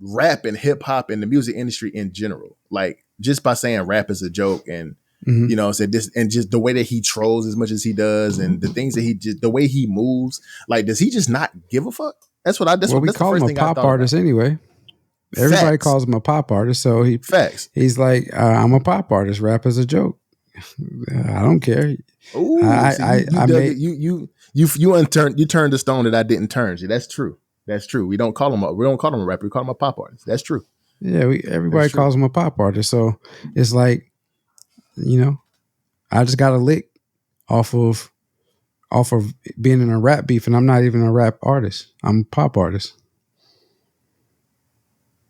rap and hip hop and the music industry in general. Like, just by saying rap is a joke, and you know, said this, and just the way that he trolls as much as he does, and the things that the way he moves. Like, does he just not give a fuck? That's what we call him a pop artist anyway. Everybody calls him a pop artist, so he's like, I'm a pop artist. Rap is a joke. I don't care. Ooh, you turned the stone that I didn't turn. See, that's true. That's true. We don't call him a rapper. We call him a pop artist. That's true. Yeah, everybody calls him a pop artist. So it's like, you know, I just got a lick off of being in a rap beef, and I'm not even a rap artist. I'm a pop artist.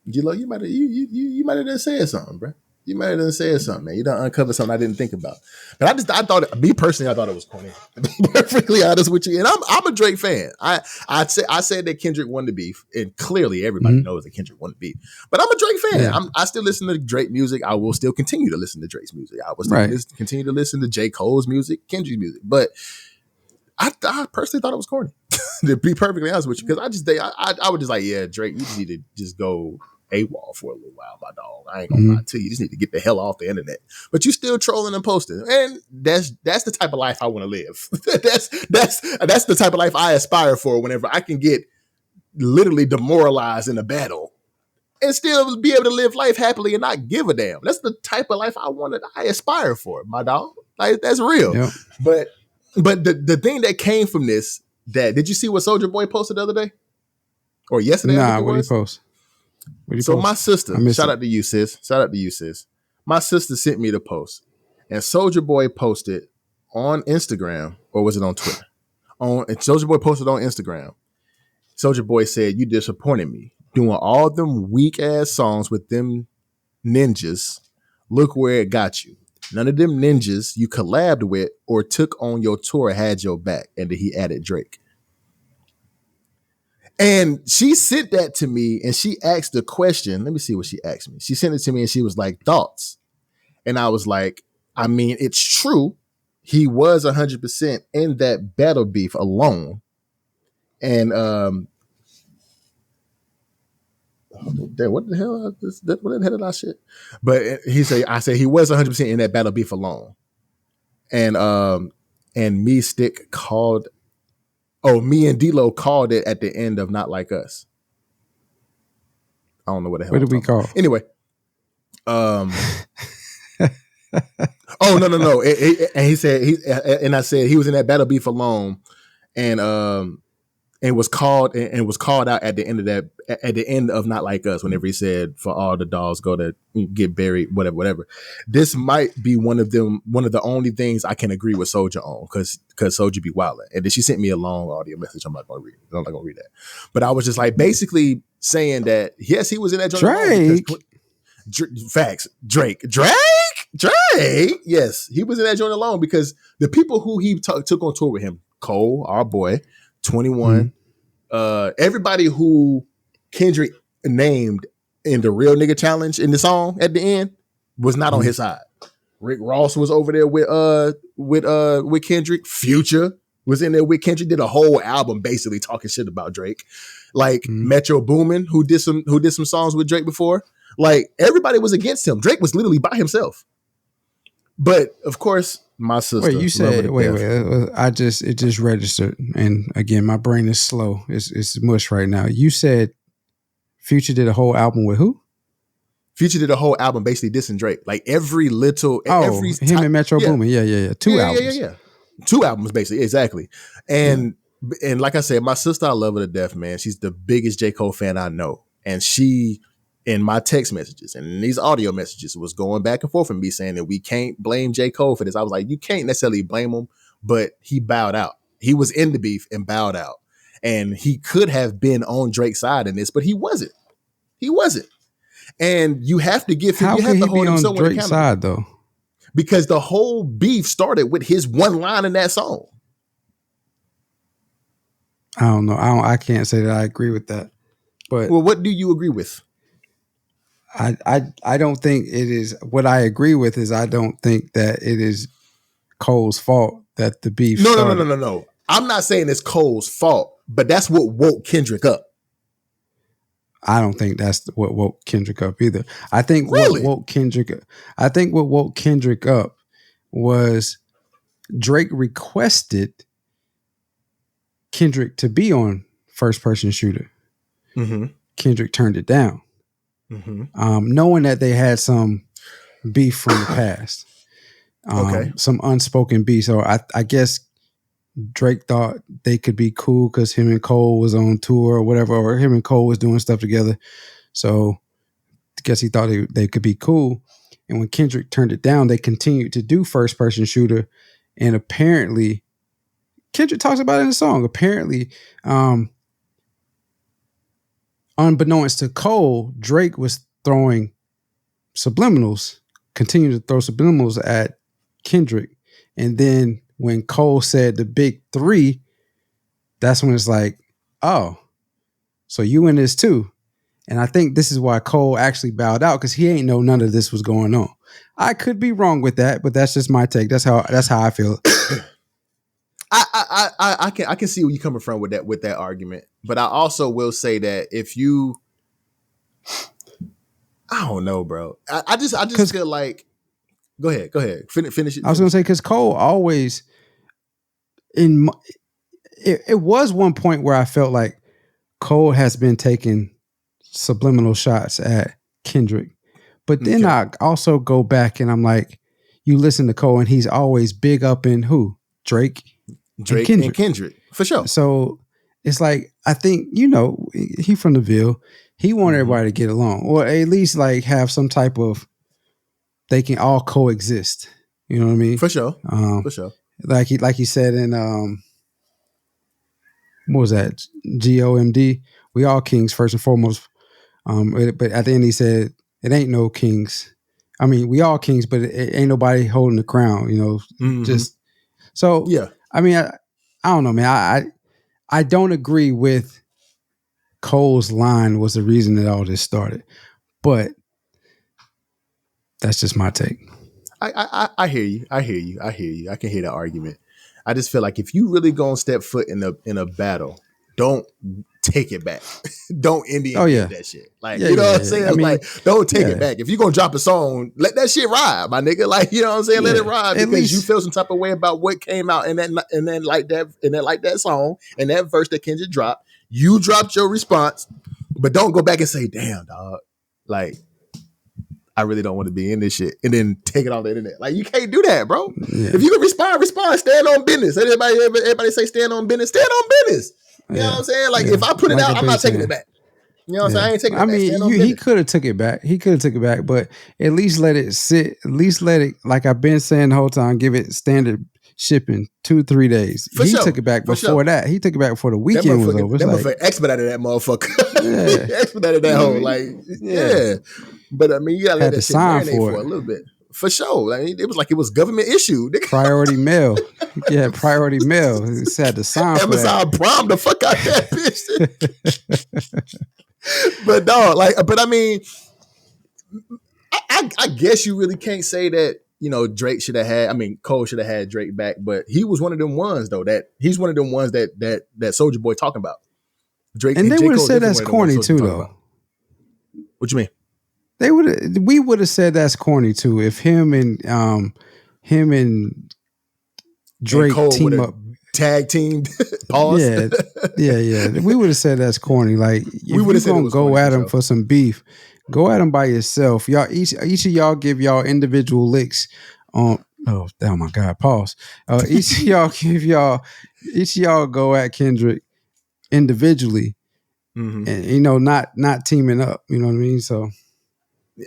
You might have said something, bro. You might have said something, man. You done uncovered something I didn't think about. But I thought it was corny. To be perfectly honest with you, and I'm a Drake fan. I said that Kendrick won the beef, and clearly everybody knows that Kendrick won the beef. But I'm a Drake fan. Yeah. I still listen to Drake music. I will still continue to listen to Drake's music. I will still continue to listen to J. Cole's music, Kendrick's music. But I personally thought it was corny. To be perfectly honest with you, because I would just like, yeah, Drake, you just need to just go AWOL for a little while, my dog. I ain't gonna lie to you. You just need to get the hell off the internet. But you still trolling and posting, and that's the type of life I want to live. that's the type of life I aspire for. Whenever I can get literally demoralized in a battle and still be able to live life happily and not give a damn. That's the type of life I aspire for, my dog. Like, that's real. Yep. But the thing that came from this, did you see what Soulja Boy posted the other day or yesterday? Nah, what did he post? So my sister, shout out to you, sis. My sister sent me the post, and Soulja Boy posted on Instagram, or was it on Twitter? Soulja Boy posted on Instagram. Soulja Boy said, "You disappointed me doing all them weak ass songs with them ninjas. Look where it got you. None of them ninjas you collabed with or took on your tour had your back." And then he added Drake. And she sent that to me, and she asked the question. Let me see what she asked me. She sent it to me, and she was like, "Thoughts?" And I was like, I mean, it's true. He was 100% in that battle beef alone. And what the hell? What the hell did I shit? But I said he was 100% in that battle beef alone. And me and D-Lo called it at the end of Not Like Us. I don't know what the hell. What did we call? Anyway. Oh, no. And he said, I said he was in that battle beef alone, and was called out at the end of Not Like Us, whenever he said, "For all the dolls go to get buried," whatever. This might be one of the only things I can agree with Soulja on, because Soulja be wildin'. And then she sent me a long audio message. I'm not gonna read that. But I was just like basically saying that yes, he was in that joint. Facts. Drake. Yes, he was in that joint alone because the people who he took on tour with him, Cole, our boy, 21, everybody who Kendrick named in the Real Nigga Challenge in the song at the end was not on his side. Rick Ross was over there with Kendrick. Future was in there with Kendrick. Did a whole album basically talking shit about Drake. Like Metro Boomin, who did some songs with Drake before. Like, everybody was against him. Drake was literally by himself. But of course, my sister. Wait, you said wait. It just registered, and again, my brain is slow. It's mush right now. You said Future did a whole album with who? Future did a whole album basically dissing Drake. Like every little, him and Metro Boomin. Yeah. Two albums. Yeah. 2 albums basically, exactly. And like I said, my sister, I love her to death, man. She's the biggest J. Cole fan I know. And she, in my text messages and in these audio messages, was going back and forth with me saying that we can't blame J. Cole for this. I was like, you can't necessarily blame him, but he bowed out. He was in the beef and bowed out. And he could have been on Drake's side in this, but he wasn't. He wasn't. And you have to give him. How you have could to he hold be him on Drake's side though? Because the whole beef started with his one line in that song. I don't know. I can't say that I agree with that. But well, what do you agree with? I don't think it is. What I agree with is I don't think that it is Cole's fault that the beef. No. I'm not saying it's Cole's fault, but that's what woke Kendrick up. I don't think that's what woke Kendrick up either. I think really? what woke Kendrick up was Drake requested Kendrick to be on First Person Shooter. Mm-hmm. Kendrick turned it down, knowing that they had some beef from the past. Some unspoken beef. So I guess Drake thought they could be cool because him and Cole was on tour or whatever, or him and Cole was doing stuff together. So I guess he thought they could be cool. And when Kendrick turned it down, they continued to do First Person Shooter. And apparently, Kendrick talks about it in the song. Apparently, unbeknownst to Cole, Drake was throwing subliminals, continued to throw subliminals at Kendrick. And then when Cole said the big 3, that's when it's like, oh, so you in this too. And I think this is why Cole actually bowed out, because he ain't know none of this was going on. I could be wrong with that, but that's just my take. That's how I feel. I can see where you're coming from with that argument, but I also will say that if you, I don't know, bro. I just feel like, go ahead, finish it. I was gonna say because Cole always it was one point where I felt like Cole has been taking subliminal shots at Kendrick, but then I also go back and I'm like, you listen to Cole and he's always big up in who? Drake and Kendrick for sure. So it's like, I think, he from the Ville. He wanted everybody to get along, or at least like have some type of, they can all coexist. You know what I mean? For sure. For sure. Like he said in what was that? GOMD. We all kings first and foremost. But at the end he said, it ain't no kings. I mean, we all kings, but it ain't nobody holding the crown. Just so. Yeah. I mean, I don't know, man. I don't agree with Cole's line was the reason that all this started, but that's just my take. I hear you. I can hear the argument. I just feel like if you really gonna step foot in a battle, don't take it back. Don't Indian that shit. Like, you know what I'm saying? I mean, like, don't take it back. If you're gonna drop a song, let that shit ride, my nigga. Like, you know what I'm saying? Let it ride, because you feel some type of way about what came out in that song and that verse that Kendrick dropped. You dropped your response, but don't go back and say, damn, dog. Like, I really don't want to be in this shit, and then take it off the internet. Like, you can't do that, bro. Yeah. If you can respond, stand on business. Everybody say stand on business. You know what I'm saying? Like, if I put it out, I'm not taking it back. You know what I'm saying? I ain't taking it back. I mean, he could have took it back. But at least let it sit. At least let it, like I've been saying the whole time, give it standard shipping 2-3 days. He took it back before that. He took it back before the weekend was over. That motherfucker expedited that motherfucker. Yeah. Expedited that whole, like, yeah. But I mean, you gotta let that shit marinate for a little bit. For sure. Like, it was like it was government issued. Priority mail. Yeah, priority mail. It had to sign for that. Amazon Prime the fuck out that bitch. But dog, but I mean, I guess you really can't say that, Drake should have had, Cole should have had Drake back, but he was one of them ones though, he's one of them ones that Soulja Boy talking about. Drake and they would have said that's corny too though. What you mean? We would have said that's corny too if him and Drake and team up, tag teamed. Pause. Yeah. We would have said that's corny. Like, if we would have gonna go at him for some beef, Go at them by yourself. Y'all each of y'all give y'all individual licks on. Oh my God! Pause. Each of y'all go at Kendrick individually, and not teaming up. You know what I mean? So,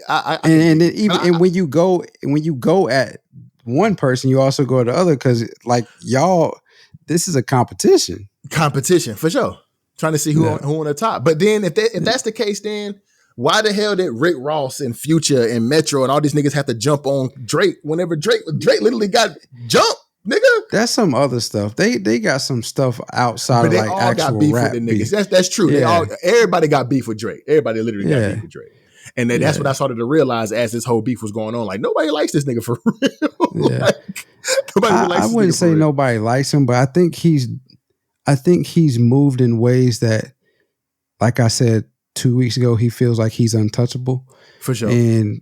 and then even when you go at one person, you also go at the other because like y'all, this is a competition. Competition for sure. Trying to see who on the top. But then if that's the case, then why the hell did Rick Ross and Future and Metro and all these niggas have to jump on Drake whenever Drake literally got jumped, nigga? That's some other stuff. They got some stuff outside of like actual got beef rap with the niggas. That's true. Yeah. Everybody got beef with Drake. Everybody literally got beef with Drake. And then that's what I started to realize as this whole beef was going on. Like nobody likes this nigga for real. Yeah. I wouldn't say nobody likes him, but I think he's moved in ways that, like I said 2 weeks ago, he feels like he's untouchable. For sure. And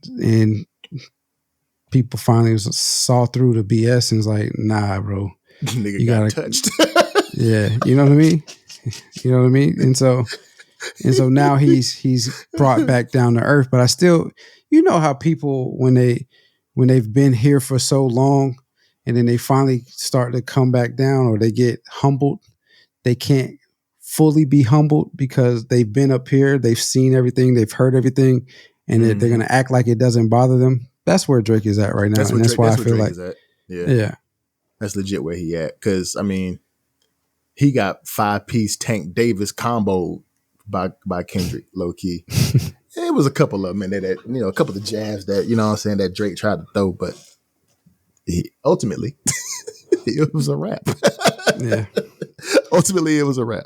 people finally saw through the BS and was like, nah, bro. Nigga you got touched. Yeah. You know what I mean? You know what I mean? And so now he's brought back down to earth. But I still, you know how people, when they've been here for so long and then they finally start to come back down or they get humbled, they can't fully be humbled because they've been up here, they've seen everything, they've heard everything, and they're going to act like it doesn't bother them. That's where Drake is at right now. That's why I feel like, yeah, that's legit where he at. Because I mean, he got 5-piece Tank Davis combo by Kendrick, low key. It was a couple of them in there that, a couple of jabs that, what I'm saying, that Drake tried to throw, but ultimately it was a wrap. Yeah. Ultimately, it was a wrap.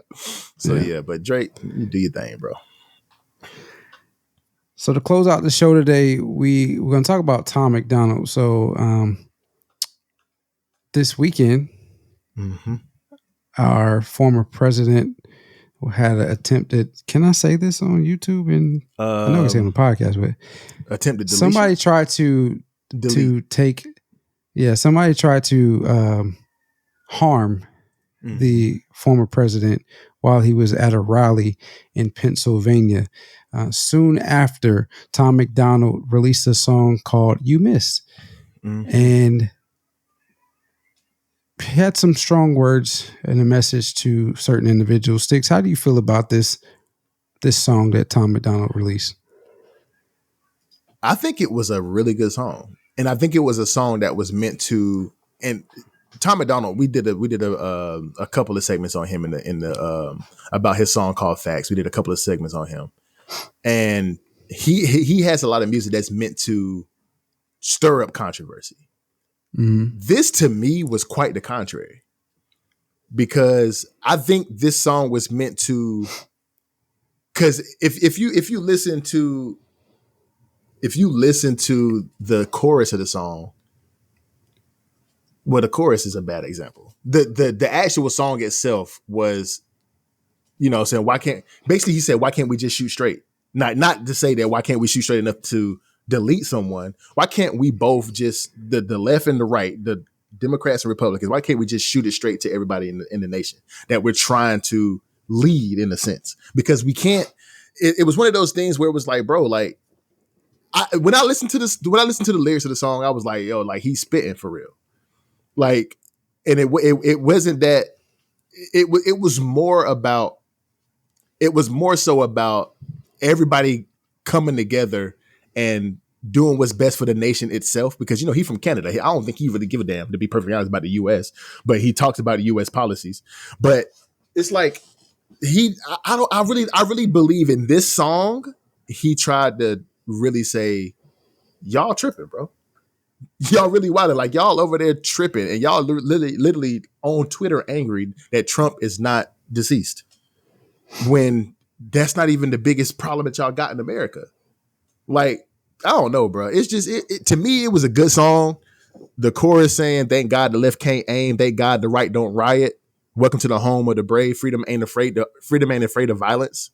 So, yeah, but Drake, you do your thing, bro. So, to close out the show today, we're going to talk about Tom MacDonald. So, this weekend, our former president had an attempted, can I say this on YouTube? And I know it's on the podcast, but attempted deletion? Somebody tried to take, somebody tried to harm the former president while he was at a rally in Pennsylvania. Soon after, Tom MacDonald released a song called You Miss. And had some strong words and a message to certain individuals. Sticks, how do you feel about this song that Tom MacDonald released? I think it was a really good song. And I think it was a song that was meant to, and Tom MacDonald, we did a couple of segments on him in the about his song called Facts. We did a couple of segments on him, and he has a lot of music that's meant to stir up controversy. This to me was quite the contrary, because I think this song was meant to, because if you listen to the chorus of the song. Well, the chorus is a bad example. The actual song itself was, saying he said, why can't we just shoot straight? Not to say that why can't we shoot straight enough to delete someone? Why can't we both just the left and the right, the Democrats and Republicans, why can't we just shoot it straight to everybody in the nation that we're trying to lead, in a sense? Because we can't. It was one of those things where it was like, bro, like when I listened to the lyrics of the song, I was like, yo, like he's spitting for real. Like, and it wasn't that, it was more so about everybody coming together and doing what's best for the nation itself. Because, he's from Canada. I don't think he really give a damn, to be perfectly honest, about the U.S., but he talks about U.S. policies. But it's like, I really believe in this song, he tried to really say, y'all tripping, bro. Y'all really wild. Like, y'all over there tripping, and y'all literally on Twitter angry that Trump is not deceased, when that's not even the biggest problem that y'all got in America. Like, I don't know, bro. It's just, to me, it was a good song. The chorus saying, thank God the left can't aim, thank God the right don't riot, welcome to the home of the brave, freedom ain't afraid of violence,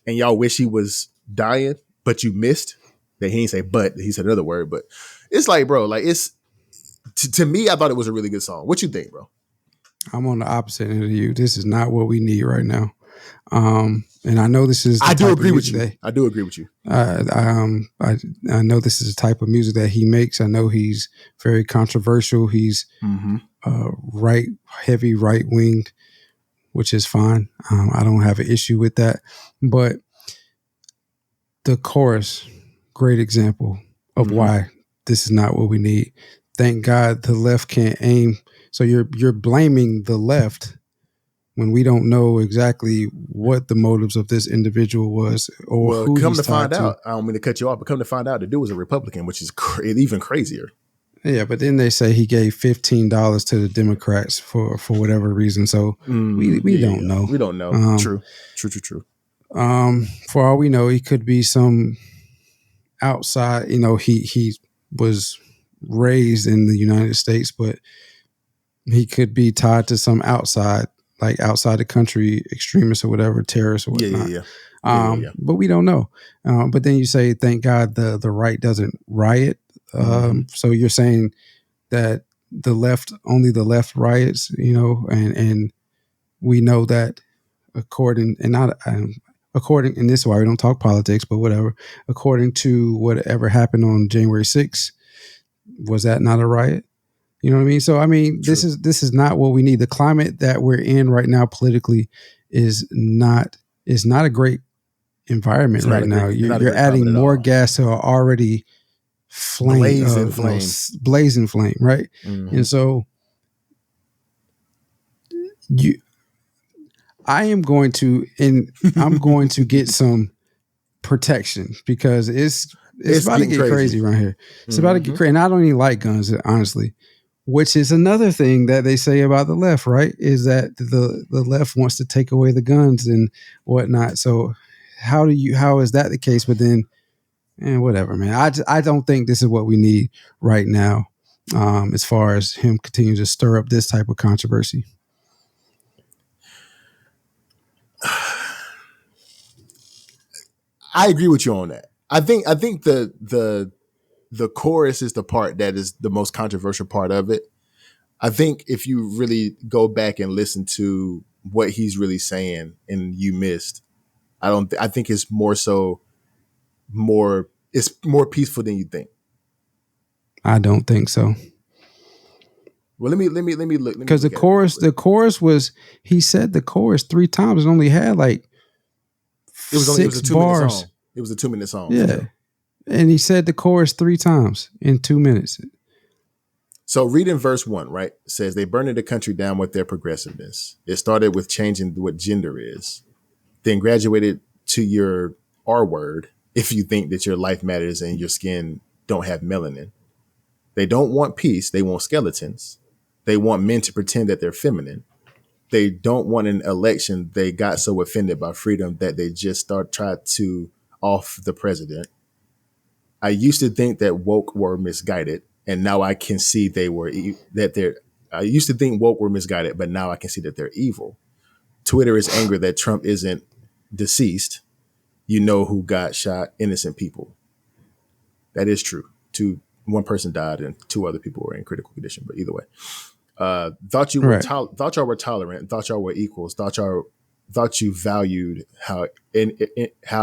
and y'all wish he was dying, but you missed. That he ain't say but, he said another word, but it's like, bro, like, it's to me, I thought it was a really good song. What you think, bro? I'm on the opposite end of you. This is not what we need right now. And I know this is. I do agree with you. I know this is the type of music that he makes. I know he's very controversial. He's heavy right winged, which is fine. I don't have an issue with that. But the chorus, great example of why this is not what we need. Thank God the left can't aim. So you're blaming the left when we don't know exactly what the motives of this individual was or who come he's to find tied out. I don't mean to cut you off, but come to find out, the dude was a Republican, which is even crazier. Yeah, but then they say he gave $15 to the Democrats for whatever reason. So we don't know. We don't know. True. For all we know, he could be some outside. He was raised in the United States, but he could be tied to some outside the country extremists or whatever, terrorists or whatnot. Yeah. But we don't know. But then you say, thank God the right doesn't riot. So you're saying that only the left riots, and we know that according, and this is why we don't talk politics, but whatever, according to whatever happened on January 6th, was that not a riot? You know what I mean? So, I mean, True. This is not what we need. The climate that we're in right now politically is not a great environment right now. You're adding more gas to an already blazing flame, right? Mm-hmm. And so I'm going to get some protection because it's about to get crazy around here. It's about to get crazy. And I don't even like guns, honestly. Which is another thing that they say about the left, right? Is that the left wants to take away the guns and whatnot. So how is that the case? But then, whatever, man. I don't think this is what we need right now, as far as him continuing to stir up this type of controversy. I agree with you on that. I think the chorus is the part that is the most controversial part of it. I think if you really go back and listen to what he's really saying and you missed, I think it's it's more peaceful than you think. I don't think so. Well, let me look. Because the chorus was, he said the chorus 3 times and only had like it was a 2-minute song. It was a 2-minute song. Yeah. And he said the chorus 3 times in 2 minutes. So reading verse 1, right, it says they burned the country down with their progressiveness. It started with changing what gender is, then graduated to your R word if you think that your life matters and your skin don't have melanin. They don't want peace. They want skeletons. They want men to pretend that they're feminine. They don't want an election. They got so offended by freedom that they just tried to off the president. I used to think that woke were misguided, and now I can see I used to think woke were misguided, but now I can see that they're evil. Twitter is angry that Trump isn't deceased. You know who got shot? Innocent people. That is true. One person died and 2 other people were in critical condition, but either way. Thought y'all were tolerant, thought y'all were equals, thought you valued how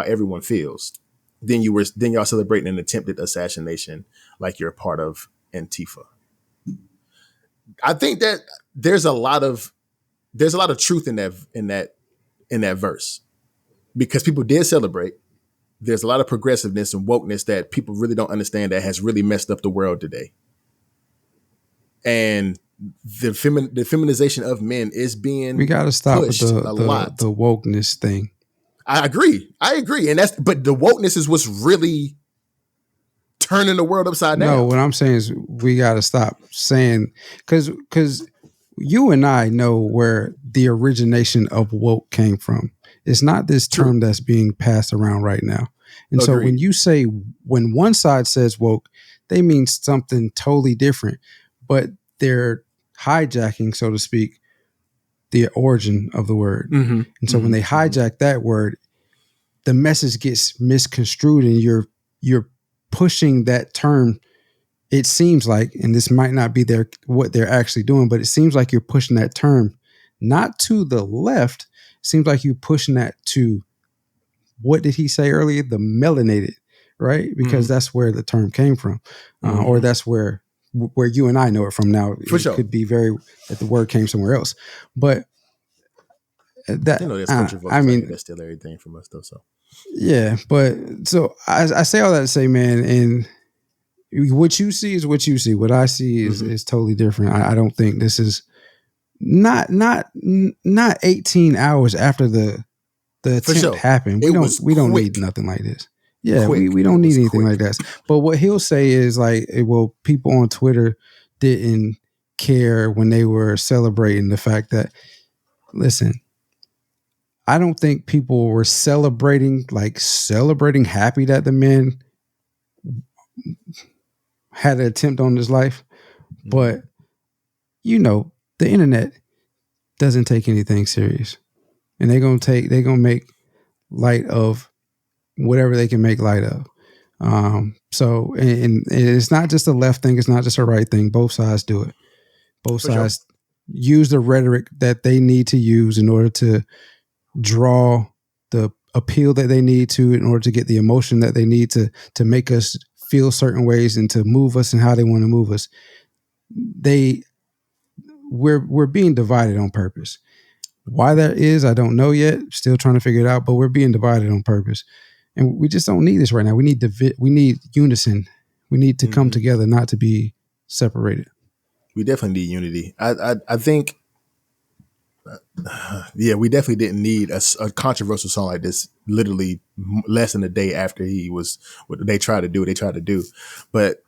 everyone feels. Then y'all celebrating an attempted assassination like you're a part of Antifa. I think that there's a lot of truth in that verse, because people did celebrate. There's a lot of progressiveness and wokeness that people really don't understand that has really messed up the world today. And the feminization of men is being we got to stop with the wokeness thing. I agree. But the wokeness is what's really turning the world upside down. No, what I'm saying is we got to stop saying, because you and I know where the origination of woke came from. It's not this term that's being passed around right now. And so when one side says woke, they mean something totally different, but they're hijacking, so to speak, the origin of the word. Mm-hmm. And so when they hijack that word, the message gets misconstrued and you're pushing that term. It seems like, and this might not be what they're actually doing, but it seems like you're pushing that term not to the left. Seems like you pushing that to, what did he say earlier? The melanated, right? Because that's where the term came from, or that's where you and I know it from now. For it sure. could be that the word came somewhere else, but that, there's country folks that steal everything from us though. So yeah, but so I say all that to say, man, and what you see is what you see. What I see is totally different. I don't think this is not 18 hours after the attempt happened. We don't need nothing like this. Yeah, we don't need anything like that. But what he'll say is like, well, people on Twitter didn't care when they were celebrating the fact that, listen, I don't think people were celebrating happy that the man had an attempt on his life. But, the internet doesn't take anything serious. And they're going to make light of whatever they can make light of. So, and it's not just a left thing. It's not just a right thing. Both sides do it. Both sides use the rhetoric that they need to use in order to draw the appeal that they need to, in order to get the emotion that they need to make us feel certain ways and to move us and how they want to move us. We're being divided on purpose. Why that is, I don't know yet. Still trying to figure it out, but we're being divided on purpose. And we just don't need this right now. We need unison. We need to come together, not to be separated. We definitely need unity. I think, we definitely didn't need a controversial song like this literally less than a day after he was, what they tried to do. But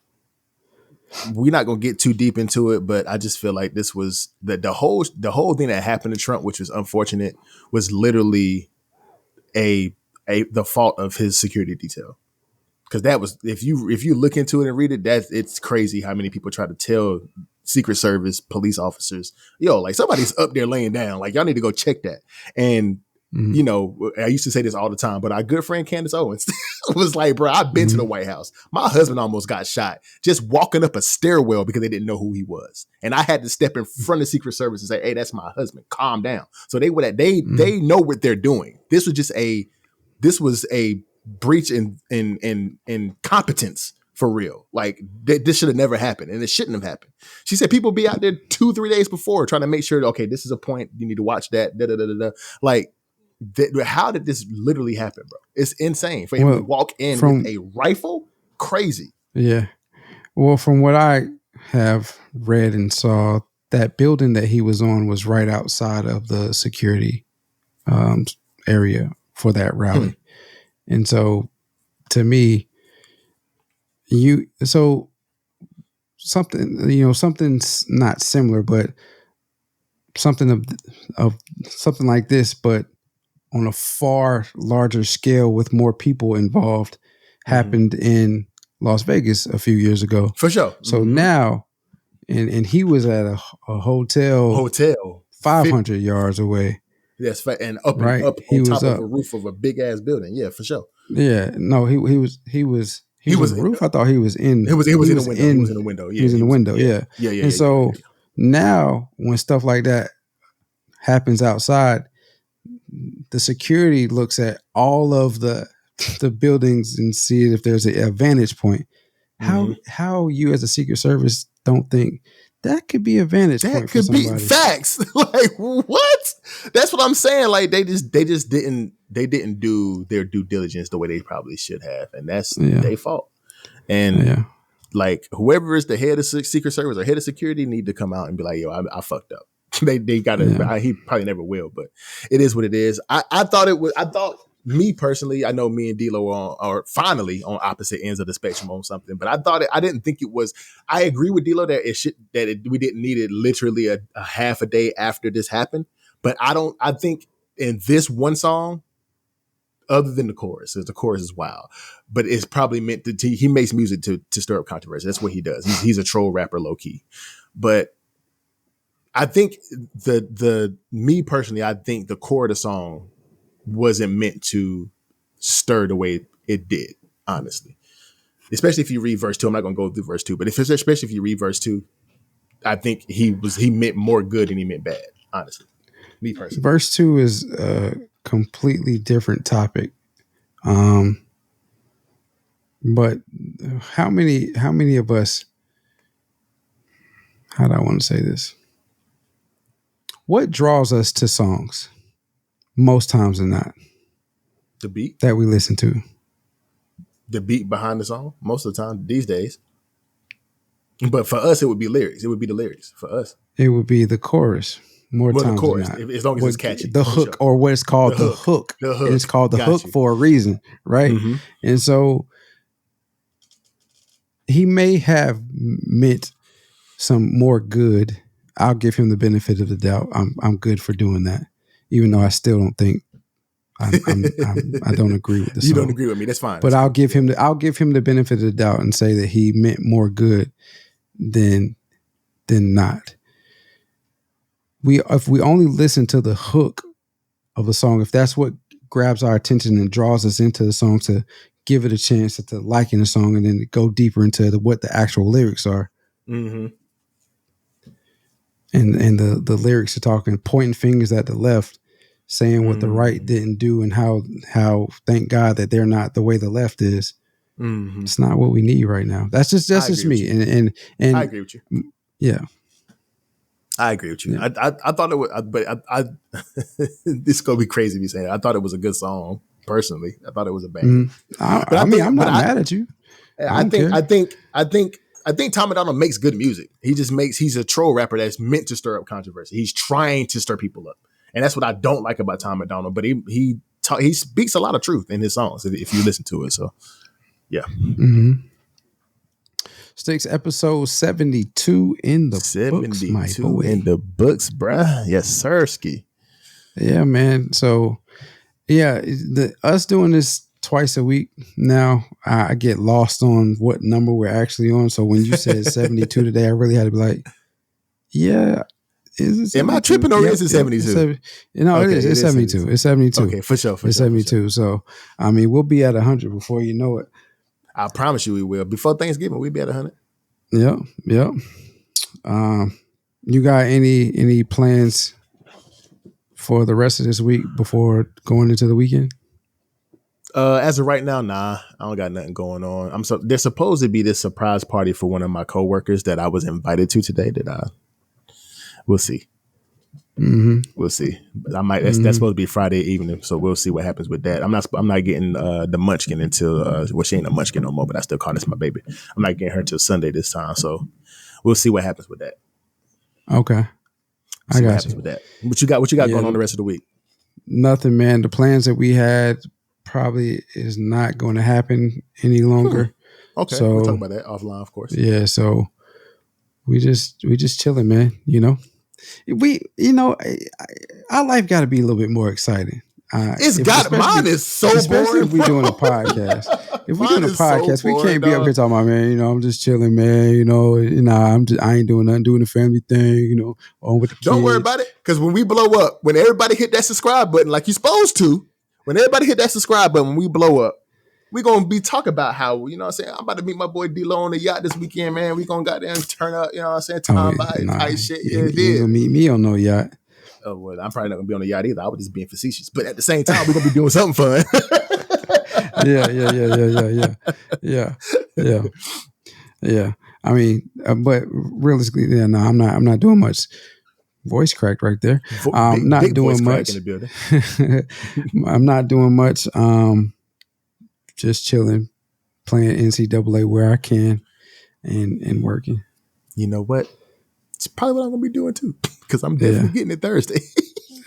we're not going to get too deep into it, but I just feel like this was the whole thing that happened to Trump, which was unfortunate, was literally the fault of his security detail. Because that was, if you look into it and read it, it's crazy how many people try to tell Secret Service police officers, like somebody's up there laying down, like y'all need to go check that. And I used to say this all the time, but our good friend Candace Owens was like, bro, I've been to the White House. My husband almost got shot just walking up a stairwell because they didn't know who he was. And I had to step in front of Secret Service and say, hey, that's my husband. Calm down. So they know what they're doing. This was a breach in competence for real. Like this should have never happened, and it shouldn't have happened. She said people be out there 2-3 days before trying to make sure, okay, this is a point. You need to watch that. Like, how did this literally happen, bro? It's insane for him to walk in with a rifle. Crazy. Yeah. Well, from what I have read and saw, that building that he was on was right outside of the security area for that rally. And so, to me, something's not similar, but something of something like this, but on a far larger scale with more people involved, happened in Las Vegas a few years ago. For sure. So now, and he was at a hotel 500 yards away. Yes, and up on top of a roof of a big ass building. Yeah, for sure. Yeah, no, he was on the roof. I thought he was in. He was in the window. He was in the window. Yeah, he was in the window. Yeah. And so now, when stuff like that happens outside, the security looks at all of the buildings and see if there's a vantage point. How you as a Secret Service don't think that could be a vantage point? That could be facts. Like what? That's what I'm saying. Like they just didn't do their due diligence the way they probably should have, and that's their fault. And like whoever is the head of Secret Service or head of security need to come out and be like, yo, I fucked up. They gotta. He probably never will, but it is what it is. I thought me personally, I know me and D-Lo are finally on opposite ends of the spectrum on something, but I didn't think it was. I agree with D-Lo that we didn't need it literally a half a day after this happened. But I think in this one song, other than the chorus, because the chorus is wild, but it's probably meant to. He makes music to stir up controversy. That's what he does. He's a troll rapper, low key. But I think me personally, I think the core of the song wasn't meant to stir the way it did, honestly. Especially if you read verse 2. I'm not going to go through verse 2, but especially if you read verse 2, I think he meant more good than he meant bad, honestly. Me personally. Verse 2 is a completely different topic. But how many of us, how do I want to say this? What draws us to songs most times than not? The beat that we listen to. The beat behind the song most of the time these days. But for us, it would be lyrics. It would be the lyrics for us. It would be the chorus more times the chorus, than not. As long as it's catchy. The hook, or what it's called the hook. The hook. And it's called the hook for a reason, right? Mm-hmm. And so he may have meant some more good. I'll give him the benefit of the doubt. I'm good for doing that, even though I still don't think I don't agree with the song. You don't agree with me. That's fine. But I'll give him the benefit of the doubt and say that he meant more good than not. If we only listen to the hook of a song, if that's what grabs our attention and draws us into the song, to give it a chance to liking the song and then go deeper into what the actual lyrics are. Mm-hmm. And the lyrics are talking, pointing fingers at the left, saying what the right didn't do, and how thank God that they're not the way the left is. Mm-hmm. It's not what we need right now. That's just me. And I agree with you. Yeah. I agree with you. Yeah. I thought it was, but I this is gonna be crazy me saying it. I thought it was a good song personally. I thought it was a banger. Mm-hmm. I'm not mad at you. I think Tom MacDonald makes good music. He's a troll rapper that's meant to stir up controversy. He's trying to stir people up, and that's what I don't like about Tom MacDonald. But he speaks a lot of truth in his songs if you listen to it. So yeah. Mm-hmm. Sticks episode 72 in the books, my boy. In the books, bruh. Yes, sir, Ski. Yeah, man. So, yeah, us doing this twice a week now, I get lost on what number we're actually on. So when you said 72 today, I really had to be like, yeah. Is it 72? Am I tripping or is it 72? No, it is. It's 72. It's 72. Okay, for sure. It's 72. So, I mean, we'll be at 100 before you know it. I promise you we will. Before Thanksgiving, we'll be at 100. Yep. You got any plans for the rest of this week before going into the weekend? As of right now, nah. I don't got nothing going on. There's supposed to be this surprise party for one of my coworkers that I was invited to today. We'll see. Mm-hmm. We'll see. But I might. That's supposed to be Friday evening, so we'll see what happens with that. I'm not getting the Munchkin until she ain't a Munchkin no more, but I still call this my baby. I'm not getting her until Sunday this time, so we'll see what happens with that. Okay, I got you. With that. What you got going on the rest of the week? Nothing, man. The plans that we had probably is not going to happen any longer. Okay, so we'll talk about that offline, of course. Yeah, so we just chilling, man. Our life got to be a little bit more exciting. Mine is so especially boring. If we're doing a podcast. If we're doing a podcast, we can't be up here talking about, man, I'm just chilling, man. I ain't doing nothing, doing the family thing, on with the kids. Don't worry about it, because when we blow up, when everybody hit that subscribe button like you're supposed to, when everybody hit that subscribe button, when we blow up, we're going to be talking about how, I'm about to meet my boy D-Lo on the yacht this weekend, man. We're going to goddamn turn up, time by tight shit. You ain't going to meet me on no yacht. Oh, well, I'm probably not going to be on the yacht either. I was just being facetious. But at the same time, we're going to be doing something fun. Yeah. I mean, but realistically, no, I'm not doing much. Voice cracked right there. Not doing much. In the I'm not doing much. Just chilling, playing NCAA where I can, and working. You know what? It's probably what I'm going to be doing too, because I'm definitely getting it Thursday.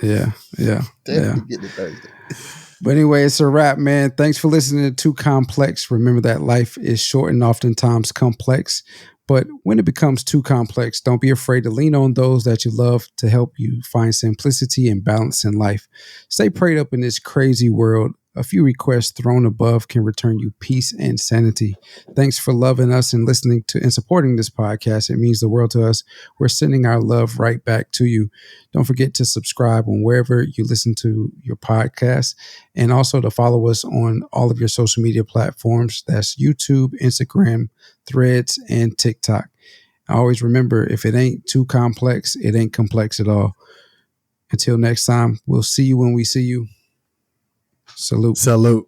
Definitely getting it Thursday. But anyway, it's a wrap, man. Thanks for listening to Too Complex. Remember that life is short and oftentimes complex. But when it becomes too complex, don't be afraid to lean on those that you love to help you find simplicity and balance in life. Stay prayed up in this crazy world. A few requests thrown above can return you peace and sanity. Thanks for loving us and listening to and supporting this podcast. It means the world to us. We're sending our love right back to you. Don't forget to subscribe on wherever you listen to your podcast, and also to follow us on all of your social media platforms. That's YouTube, Instagram, Threads, and TikTok. I always remember, if it ain't too complex, it ain't complex at all. Until next time, we'll see you when we see you. Salute. Salute.